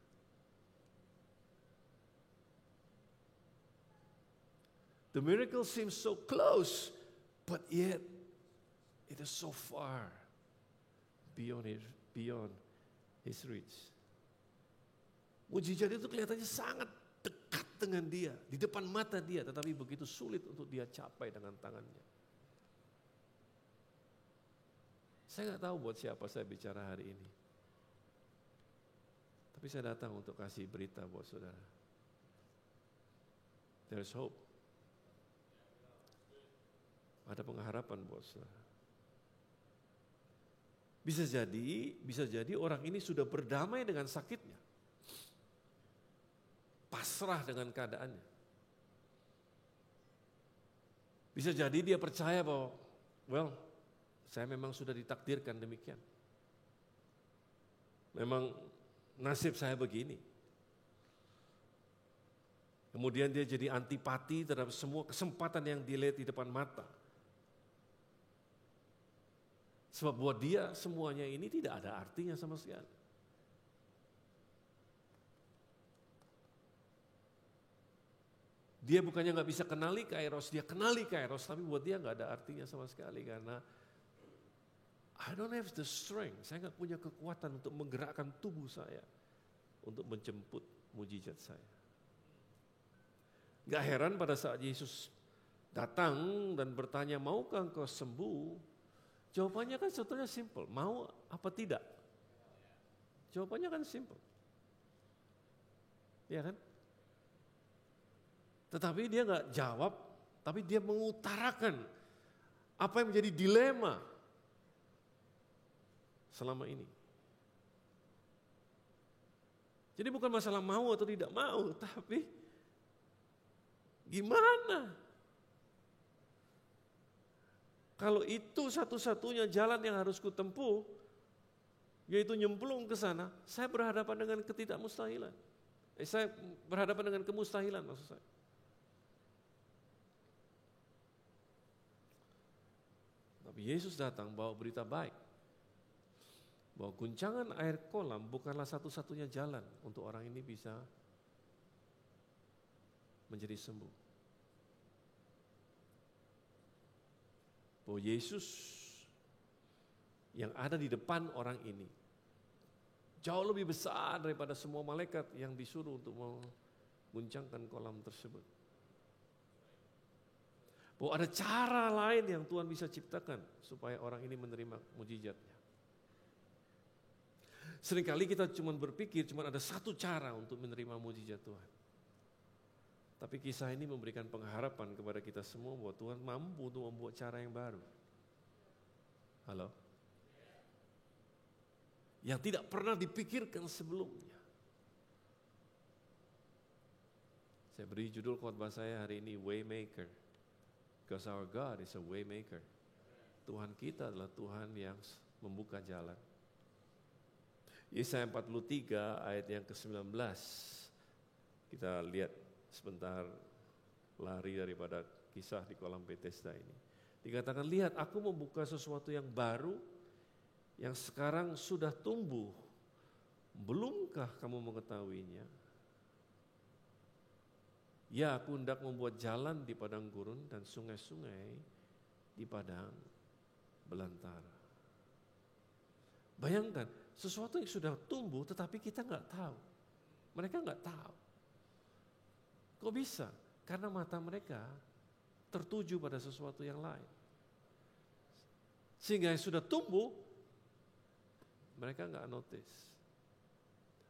The miracle seems so close, but yet it is so far beyond his reach. Mujizat itu kelihatannya sangat dekat dengan dia, di depan mata dia, tetapi begitu sulit untuk dia capai dengan tangannya. Saya nggak tahu buat siapa saya bicara hari ini. Tapi saya datang untuk kasih berita buat saudara. There's hope. Ada pengharapan buat saudara. Bisa jadi orang ini sudah berdamai dengan sakitnya. Pasrah dengan keadaannya. Bisa jadi dia percaya bahwa, saya memang sudah ditakdirkan demikian. Memang nasib saya begini. Kemudian dia jadi antipati terhadap semua kesempatan yang dilihat di depan mata. Sebab buat dia semuanya ini tidak ada artinya sama sekali. Dia bukannya nggak bisa kenali Kairos, dia kenali Kairos, tapi buat dia nggak ada artinya sama sekali karena I don't have the strength, saya nggak punya kekuatan untuk menggerakkan tubuh saya untuk menjemput mujizat saya. Gak heran pada saat Yesus datang dan bertanya, maukah engkau sembuh? Jawabannya kan sebetulnya simple, mau apa tidak? Jawabannya kan simple. Ya kan? Tetapi dia gak jawab, tapi dia mengutarakan apa yang menjadi dilema selama ini. Jadi bukan masalah mau atau tidak mau, tapi gimana? Kalau itu satu-satunya jalan yang harus kutempuh, yaitu nyemplung ke sana, saya berhadapan dengan ketidakmustahilan. Saya berhadapan dengan kemustahilan maksud saya. Tapi Yesus datang bawa berita baik. Bahwa guncangan air kolam bukanlah satu-satunya jalan untuk orang ini bisa menjadi sembuh. Bahwa Yesus yang ada di depan orang ini jauh lebih besar daripada semua malaikat yang disuruh untuk mengguncangkan kolam tersebut. Bahwa ada cara lain yang Tuhan bisa ciptakan supaya orang ini menerima mujizatnya. Seringkali kita cuma berpikir cuma ada satu cara untuk menerima mujizat Tuhan. Tapi kisah ini memberikan pengharapan kepada kita semua bahwa Tuhan mampu untuk membuat cara yang baru. Halo? Yang tidak pernah dipikirkan sebelumnya. Saya beri judul khotbah saya hari ini, Waymaker. Because our God is a waymaker. Tuhan kita adalah Tuhan yang membuka jalan. Yesaya 43 ayat yang ke-19. Kita lihat sebentar lari daripada kisah di kolam Bethesda ini. Dikatakan, lihat aku membuka sesuatu yang baru yang sekarang sudah tumbuh, belumkah kamu mengetahuinya? Ya, aku hendak membuat jalan di padang gurun dan sungai-sungai di padang belantara. Bayangkan, sesuatu yang sudah tumbuh tetapi kita nggak tahu. Mereka nggak tahu. Kok bisa? Karena mata mereka tertuju pada sesuatu yang lain. Sehingga yang sudah tumbuh, mereka nggak notice.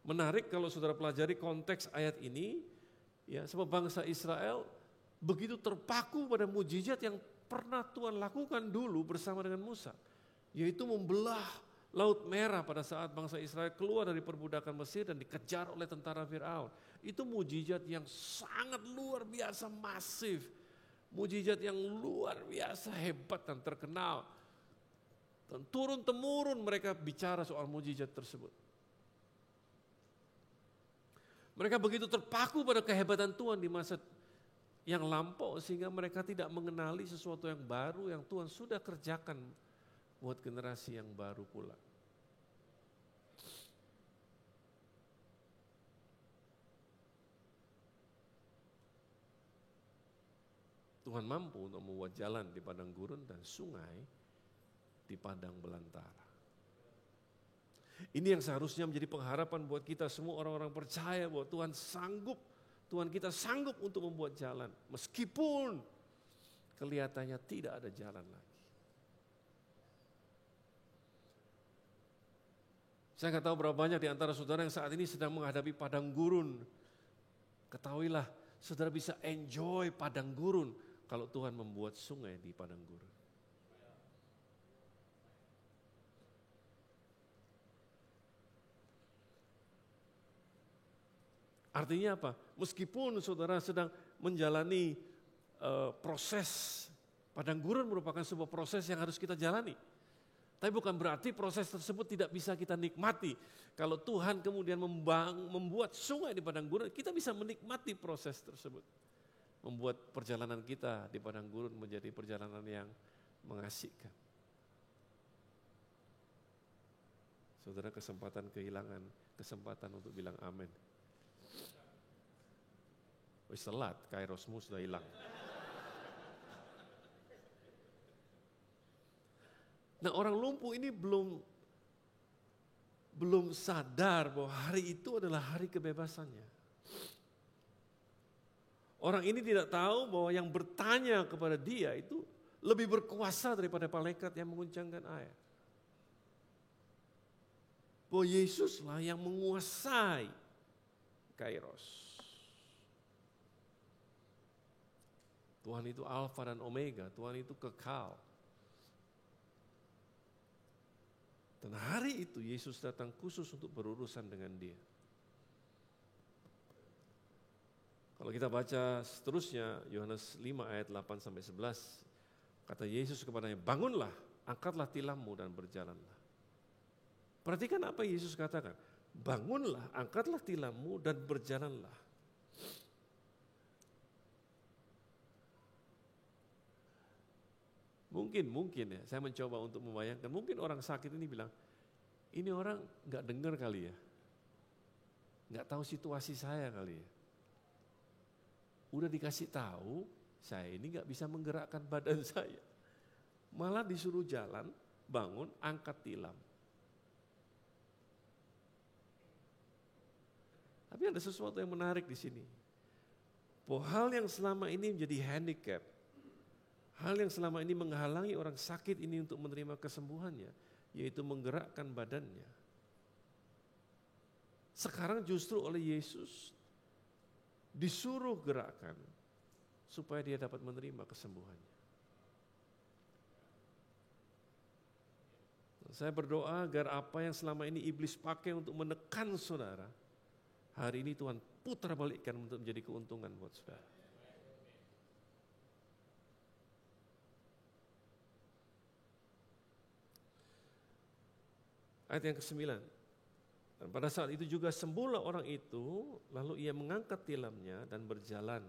Menarik kalau saudara pelajari konteks ayat ini, ya, sebab bangsa Israel begitu terpaku pada mujizat yang pernah Tuhan lakukan dulu bersama dengan Musa, yaitu membelah Laut Merah pada saat bangsa Israel keluar dari perbudakan Mesir dan dikejar oleh tentara Firaun. Itu mujizat yang sangat luar biasa masif, mujizat yang luar biasa hebat dan terkenal. Dan turun-temurun mereka bicara soal mujizat tersebut. Mereka begitu terpaku pada kehebatan Tuhan di masa yang lampau sehingga mereka tidak mengenali sesuatu yang baru yang Tuhan sudah kerjakan buat generasi yang baru pula. Tuhan mampu untuk membuat jalan di padang gurun dan sungai di padang belantara. Ini yang seharusnya menjadi pengharapan buat kita semua orang-orang percaya bahwa Tuhan sanggup, Tuhan kita sanggup untuk membuat jalan. Meskipun kelihatannya tidak ada jalan lagi. Saya nggak tahu berapa banyak di antara saudara yang saat ini sedang menghadapi padang gurun. Ketahuilah, saudara bisa enjoy padang gurun kalau Tuhan membuat sungai di padang gurun. Artinya apa? Meskipun saudara sedang menjalani proses, padang gurun merupakan sebuah proses yang harus kita jalani. Tapi bukan berarti proses tersebut tidak bisa kita nikmati. Kalau Tuhan kemudian membuat sungai di padang gurun, kita bisa menikmati proses tersebut. Membuat perjalanan kita di padang gurun menjadi perjalanan yang mengasihkan. Saudara kesempatan kehilangan, kesempatan untuk bilang amin. Wis telat, kairosmu sudah hilang. Nah, orang lumpuh ini belum sadar bahwa hari itu adalah hari kebebasannya. Orang ini tidak tahu bahwa yang bertanya kepada dia itu lebih berkuasa daripada malaikat yang menguncangkan air. Bahwa Yesuslah yang menguasai kairos. Tuhan itu Alfa dan Omega, Tuhan itu kekal. Dan hari itu Yesus datang khusus untuk berurusan dengan dia. Kalau kita baca seterusnya, Yohanes 5 ayat 8-11, kata Yesus kepadanya, bangunlah, angkatlah tilammu dan berjalanlah. Perhatikan apa Yesus katakan, bangunlah, angkatlah tilammu dan berjalanlah. Mungkin ya, saya mencoba untuk membayangkan, mungkin orang sakit ini bilang, ini orang gak dengar kali ya, gak tahu situasi saya kali ya. Udah dikasih tahu, saya ini gak bisa menggerakkan badan saya. Malah disuruh jalan, bangun, angkat tilam. Tapi ada sesuatu yang menarik di sini. Bahwa hal yang selama ini menjadi handicap, hal yang selama ini menghalangi orang sakit ini untuk menerima kesembuhannya, yaitu menggerakkan badannya. Sekarang justru oleh Yesus disuruh gerakkan supaya dia dapat menerima kesembuhannya. Saya berdoa agar apa yang selama ini iblis pakai untuk menekan saudara, hari ini Tuhan putar balikkan untuk menjadi keuntungan buat saudara. Ayat yang ke-9. Dan pada saat itu juga sembuhlah orang itu, lalu ia mengangkat tilamnya dan berjalan.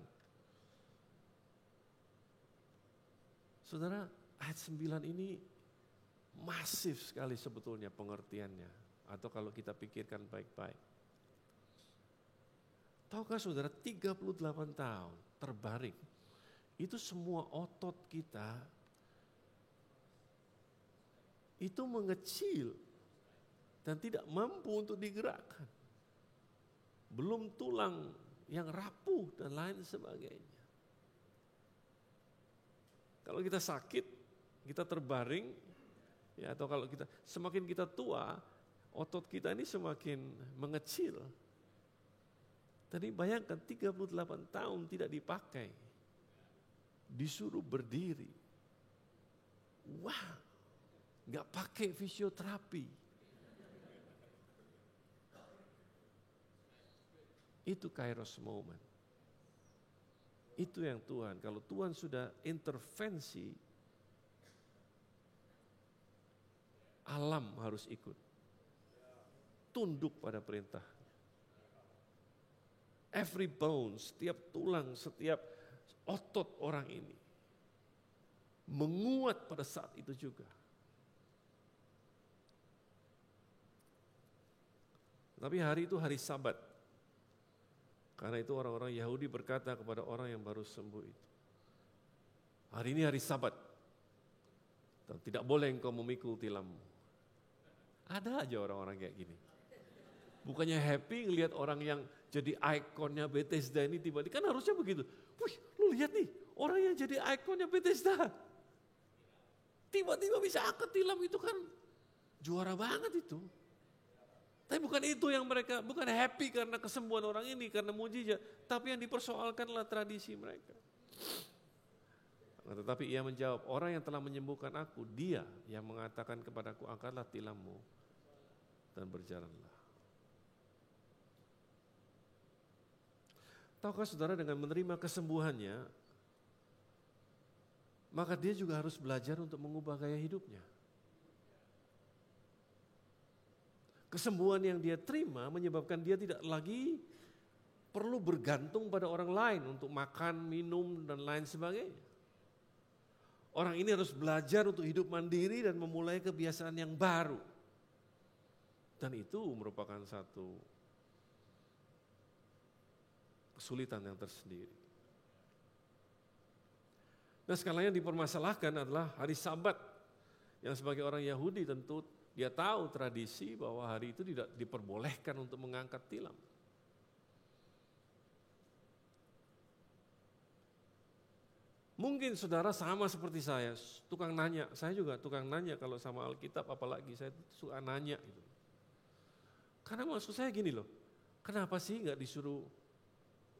Saudara, ayat 9 ini Masif sekali sebetulnya pengertiannya. Atau kalau kita pikirkan baik-baik. Tahukah saudara 38 tahun terbaring. Itu semua otot kita itu mengecil dan tidak mampu untuk digerakkan. Belum tulang yang rapuh dan lain sebagainya. Kalau kita sakit, kita terbaring, ya, atau kalau kita semakin kita tua, otot kita ini semakin mengecil. Tadi bayangkan 38 tahun tidak dipakai, disuruh berdiri. Wah, nggak pakai fisioterapi. Itu kairos moment. Itu yang Tuhan, kalau Tuhan sudah intervensi, alam harus ikut. Tunduk pada perintah. Every bone, setiap tulang, setiap otot orang ini menguat pada saat itu juga. Tapi hari itu hari Sabat. Karena itu orang-orang Yahudi berkata kepada orang yang baru sembuh itu, hari ini hari Sabat, dan tidak boleh engkau memikul tilammu. Ada aja orang-orang kayak gini. Bukannya happy ngelihat orang yang jadi ikonnya Bethesda ini tiba-tiba, kan harusnya begitu. Wih, lu lihat nih, orang yang jadi ikonnya Bethesda. Tiba-tiba bisa angkat tilam, itu kan juara banget itu. Tapi bukan itu yang mereka, bukan happy karena kesembuhan orang ini, karena mujizat. Tapi yang dipersoalkanlah tradisi mereka. Tetapi ia menjawab, orang yang telah menyembuhkan aku, dia yang mengatakan kepadaku, angkatlah tilammu dan berjalanlah. Tahukah saudara, dengan menerima kesembuhannya, maka dia juga harus belajar untuk mengubah gaya hidupnya. Kesembuhan yang dia terima menyebabkan dia tidak lagi perlu bergantung pada orang lain untuk makan, minum, dan lain sebagainya. Orang ini harus belajar untuk hidup mandiri dan memulai kebiasaan yang baru. Dan itu merupakan satu kesulitan yang tersendiri. Nah, sekarang yang dipermasalahkan adalah hari Sabat, yang sebagai orang Yahudi tentu dia tahu tradisi bahwa hari itu tidak diperbolehkan untuk mengangkat tilam. Mungkin saudara sama seperti saya, tukang nanya. Saya juga tukang nanya kalau sama Alkitab, apalagi saya suka nanya. Gitu. Karena maksud saya gini loh, kenapa sih nggak disuruh,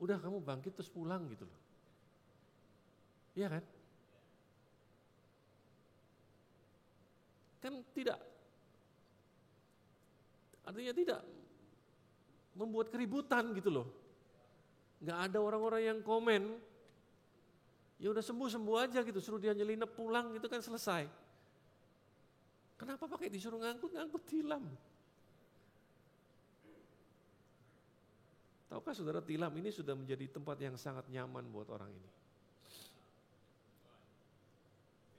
udah kamu bangkit terus pulang gitu loh. Iya kan? Kan tidak. Artinya tidak membuat keributan gitu loh. Nggak ada orang-orang yang komen, ya udah sembuh aja gitu, suruh dia nyelinap pulang gitu kan selesai. Kenapa pakai disuruh ngangkut tilam? Tahukah saudara, tilam ini sudah menjadi tempat yang sangat nyaman buat orang ini.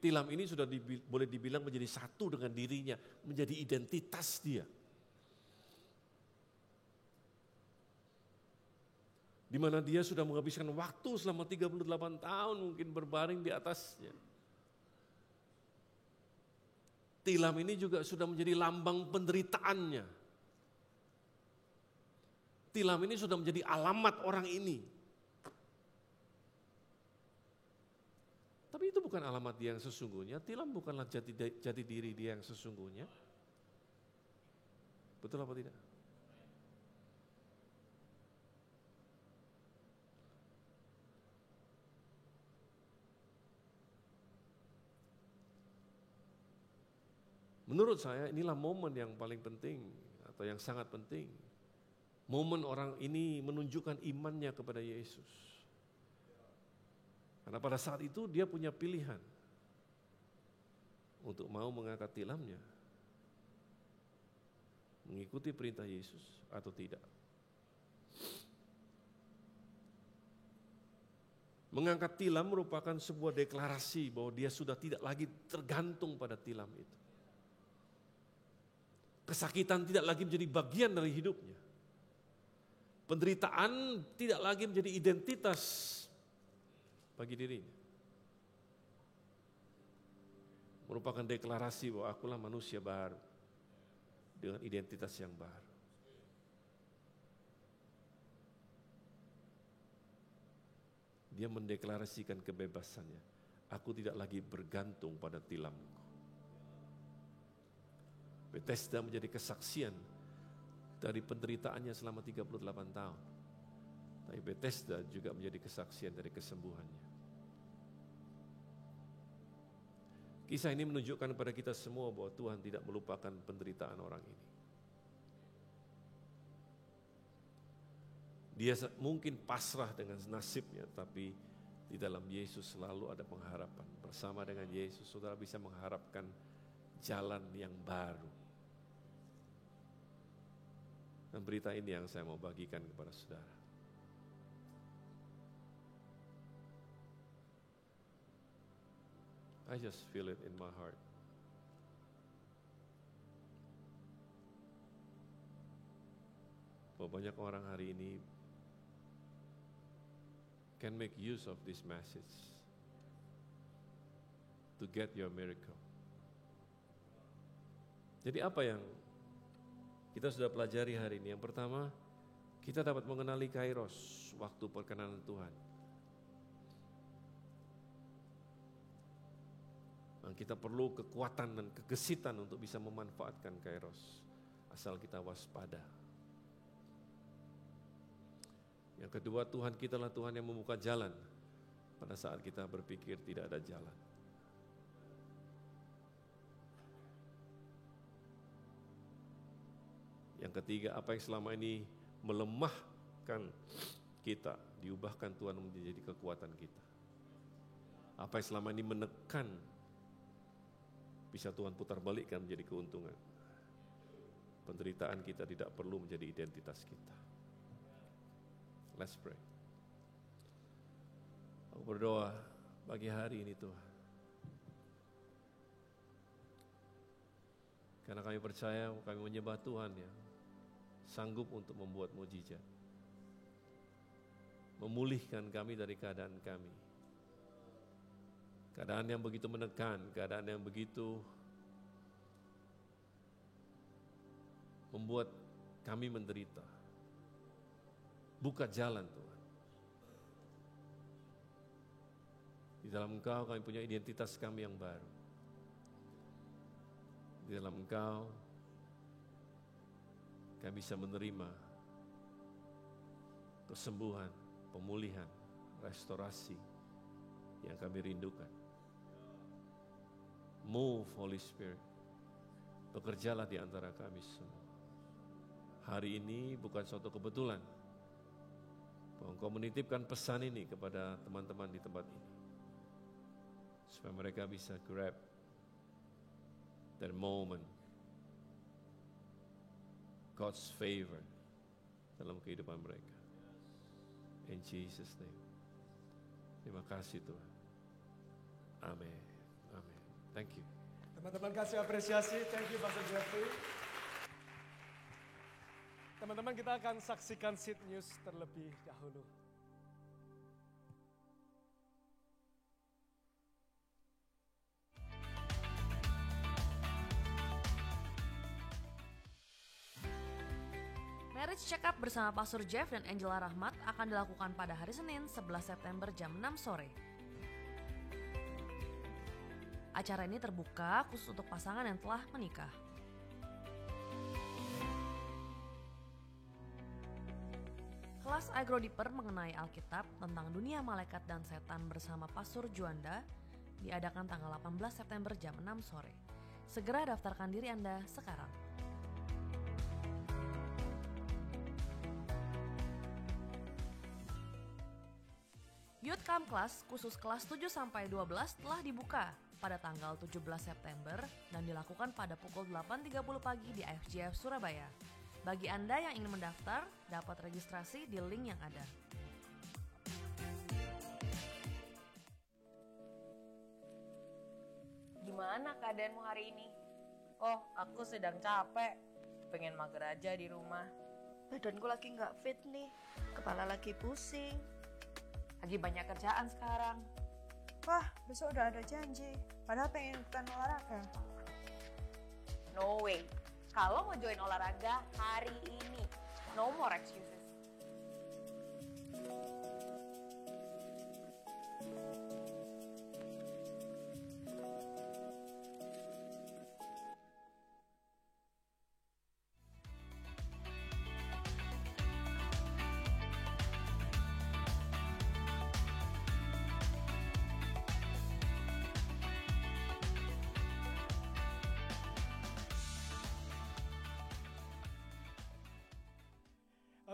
Tilam ini sudah boleh dibilang menjadi satu dengan dirinya, menjadi identitas dia. Di mana dia sudah menghabiskan waktu selama 38 tahun mungkin berbaring di atasnya. Tilam ini juga sudah menjadi lambang penderitaannya. Tilam ini sudah menjadi alamat orang ini. Tapi itu bukan alamat dia yang sesungguhnya, tilam bukanlah jati diri dia yang sesungguhnya. Betul apa tidak? Menurut saya inilah momen yang paling penting atau yang sangat penting. Momen orang ini menunjukkan imannya kepada Yesus. Karena pada saat itu dia punya pilihan untuk mau mengangkat tilamnya, mengikuti perintah Yesus atau tidak. Mengangkat tilam merupakan sebuah deklarasi bahwa dia sudah tidak lagi tergantung pada tilam itu. Kesakitan tidak lagi menjadi bagian dari hidupnya. Penderitaan tidak lagi menjadi identitas bagi dirinya. Merupakan deklarasi bahwa akulah manusia baru dengan identitas yang baru. Dia mendeklarasikan kebebasannya. Aku tidak lagi bergantung pada tilamku. Bethesda menjadi kesaksian dari penderitaannya selama 38 tahun. Tapi Bethesda juga menjadi kesaksian dari kesembuhannya. Kisah ini menunjukkan kepada kita semua bahwa Tuhan tidak melupakan penderitaan orang ini. Dia mungkin pasrah dengan nasibnya, tapi di dalam Yesus selalu ada pengharapan. Bersama dengan Yesus, saudara bisa mengharapkan jalan yang baru. Dan berita ini yang saya mau bagikan kepada saudara. I just feel it in my heart. Bahwa banyak orang hari ini can make use of this message to get your miracle. Jadi apa yang kita sudah pelajari hari ini? Yang pertama, kita dapat mengenali Kairos, waktu perkenanan Tuhan. Dan kita perlu kekuatan dan kegesitan untuk bisa memanfaatkan Kairos, asal kita waspada. Yang kedua, Tuhan kita adalah Tuhan yang membuka jalan pada saat kita berpikir tidak ada jalan. Yang ketiga, apa yang selama ini melemahkan kita, diubahkan Tuhan menjadi kekuatan kita. Apa yang selama ini menekan, bisa Tuhan putar balikkan menjadi keuntungan. Penderitaan kita tidak perlu menjadi identitas kita. Let's pray. Aku berdoa pagi hari ini Tuhan. Karena kami percaya, kami menyembah Tuhan yang sanggup untuk membuat mukjizat. Memulihkan kami dari keadaan kami. Keadaan yang begitu menekan, keadaan yang begitu membuat kami menderita. Buka jalan Tuhan. Di dalam Engkau kami punya identitas kami yang baru. Di dalam Engkau kami bisa menerima kesembuhan, pemulihan, restorasi yang kami rindukan. Move Holy Spirit. Bekerjalah di antara kami semua. Hari ini bukan suatu kebetulan bahwa Engkau menitipkan pesan ini kepada teman-teman di tempat ini. Supaya mereka bisa grab that moment, God's favor dalam kehidupan mereka. In Jesus' name. Terima kasih Tuhan. Amin. Amin. Thank you. Teman-teman kasih apresiasi, thank you Pastor Jeffrey. Teman-teman kita akan saksikan Seed News terlebih dahulu. Marriage Check Up bersama Pastor Jeff dan Angela Rahmat akan dilakukan pada hari Senin 11 September jam 6 sore. Acara ini terbuka khusus untuk pasangan yang telah menikah. Kelas I Grow Deeper mengenai Alkitab tentang dunia malaikat dan setan bersama Pastor Juanda diadakan tanggal 18 September jam 6 sore. Segera daftarkan diri Anda sekarang. Youth Camp Class khusus kelas 7-12 telah dibuka pada tanggal 17 September dan dilakukan pada pukul 8.30 pagi di IFJF Surabaya. Bagi Anda yang ingin mendaftar, dapat registrasi di link yang ada. Gimana keadaanmu hari ini? Oh, aku sedang capek. pengen mager aja di rumah. Badanku lagi nggak fit nih, kepala lagi pusing. Lagi banyak kerjaan sekarang. Wah, besok udah ada janji. Padahal pengen ikutan olahraga. No way. Kalau mau join olahraga hari ini, no more excuses.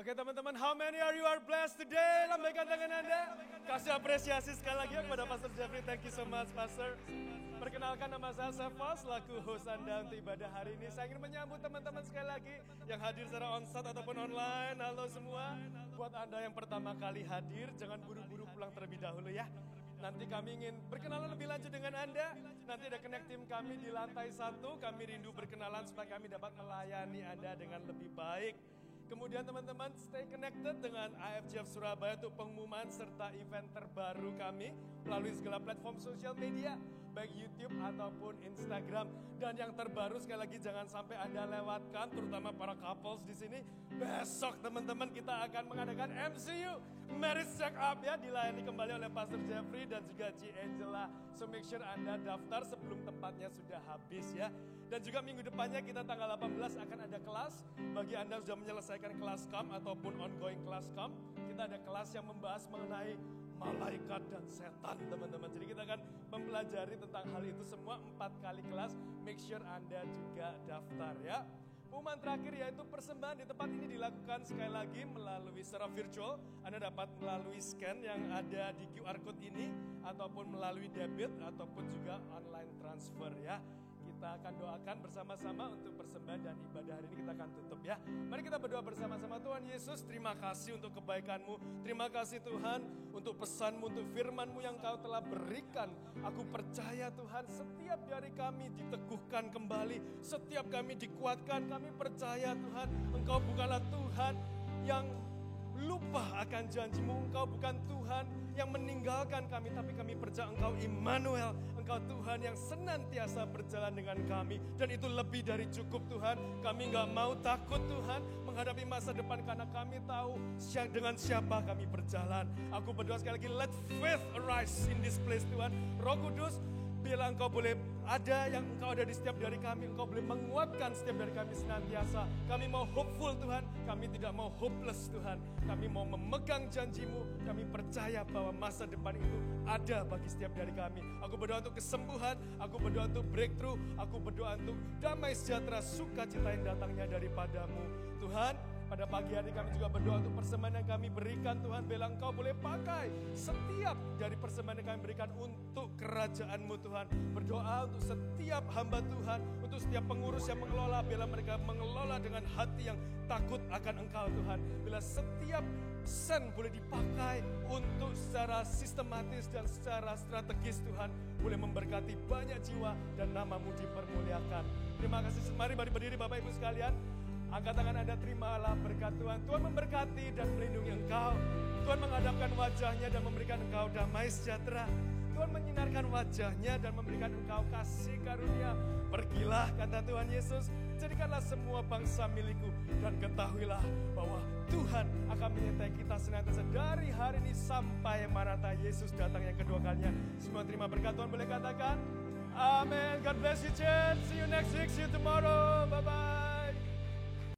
Oke teman-teman, how many are you are blessed today? Lambaikan tangan Anda. Kasih apresiasi sekali lagi kepada Pastor Jeffrey. Thank you so much, Pastor. Perkenalkan nama saya Seva, selaku host Anda untuk ibadah hari ini. Saya ingin menyambut teman-teman sekali lagi yang hadir secara onsite ataupun online. Halo semua. Buat Anda yang pertama kali hadir, jangan buru-buru pulang terlebih dahulu ya. Nanti kami ingin berkenalan lebih lanjut dengan Anda. Nanti ada connect team kami di lantai 1. Kami rindu berkenalan supaya kami dapat melayani Anda dengan lebih baik. Kemudian teman-teman stay connected dengan IFGF Surabaya untuk pengumuman serta event terbaru kami melalui segala platform sosial media, baik YouTube ataupun Instagram. Dan yang terbaru sekali lagi jangan sampai Anda lewatkan, terutama para couples di sini. Besok teman-teman kita akan mengadakan MCU Marriage Check Up ya, dilayani kembali oleh Pastor Jeffrey dan juga Ci Angela. So make sure Anda daftar sebelum tempatnya sudah habis ya. Dan juga minggu depannya kita tanggal 18 akan ada kelas. Bagi Anda yang sudah menyelesaikan kelas CAM ataupun ongoing kelas CAM, kita ada kelas yang membahas mengenai malaikat dan setan teman-teman. Jadi kita akan mempelajari tentang hal itu semua 4 kali kelas. Make sure Anda juga daftar ya. Pengumuman terakhir yaitu persembahan di tempat ini dilakukan sekali lagi melalui secara virtual. Anda dapat melalui scan yang ada di QR code ini ataupun melalui debit ataupun juga online transfer ya. Kita akan doakan bersama-sama untuk persembahan dan ibadah hari ini kita akan tutup ya. Mari kita berdoa bersama-sama. Tuhan Yesus, terima kasih untuk kebaikan-Mu. Terima kasih Tuhan untuk pesan-Mu, untuk firman-Mu yang Kau telah berikan. Aku percaya Tuhan setiap dari kami diteguhkan kembali. Setiap kami dikuatkan. Kami percaya Tuhan Engkau bukanlah Tuhan yang lupa akan janji-Mu. Engkau bukan Tuhan yang meninggalkan kami, tapi kami percaya Engkau Immanuel. Engkau Tuhan yang senantiasa berjalan dengan kami. Dan itu lebih dari cukup Tuhan. Kami gak mau takut Tuhan menghadapi masa depan karena kami tahu dengan siapa kami berjalan. Aku berdoa sekali lagi, let faith arise in this place Tuhan. Roh Kudus, bila Engkau boleh ada yang Engkau ada di setiap dari kami, Engkau boleh menguatkan setiap dari kami senantiasa. Kami mau hopeful Tuhan, kami tidak mau hopeless Tuhan. Kami mau memegang janji-Mu, kami percaya bahwa masa depan itu ada bagi setiap dari kami. Aku berdoa untuk kesembuhan, aku berdoa untuk breakthrough, aku berdoa untuk damai sejahtera, sukacita yang datangnya daripada-Mu. Tuhan, pada pagi hari kami juga berdoa untuk persembahan yang kami berikan Tuhan. Bila Engkau boleh pakai setiap dari persembahan yang kami berikan untuk kerajaan-Mu Tuhan. Berdoa untuk setiap hamba Tuhan, untuk setiap pengurus yang mengelola. Bila mereka mengelola dengan hati yang takut akan Engkau Tuhan. Bila setiap sen boleh dipakai untuk secara sistematis dan secara strategis Tuhan. Boleh memberkati banyak jiwa dan nama-Mu dipermuliakan. Terima kasih. Mari berdiri Bapak Ibu sekalian. Angkat tangan Anda, terimalah berkat Tuhan. Tuhan memberkati dan melindungi engkau. Tuhan menghadapkan wajahnya dan memberikan engkau damai sejahtera. Tuhan menyinarkan wajahnya dan memberikan engkau kasih karunia. Pergilah, kata Tuhan Yesus, jadikanlah semua bangsa milikku. Dan ketahuilah bahwa Tuhan akan menyertai kita senantiasa dari hari ini sampai Maranatha Yesus datang yang kedua kalinya. Semua terima berkat Tuhan, boleh katakan amin. God bless you church. See you next week, see you tomorrow. Bye-bye.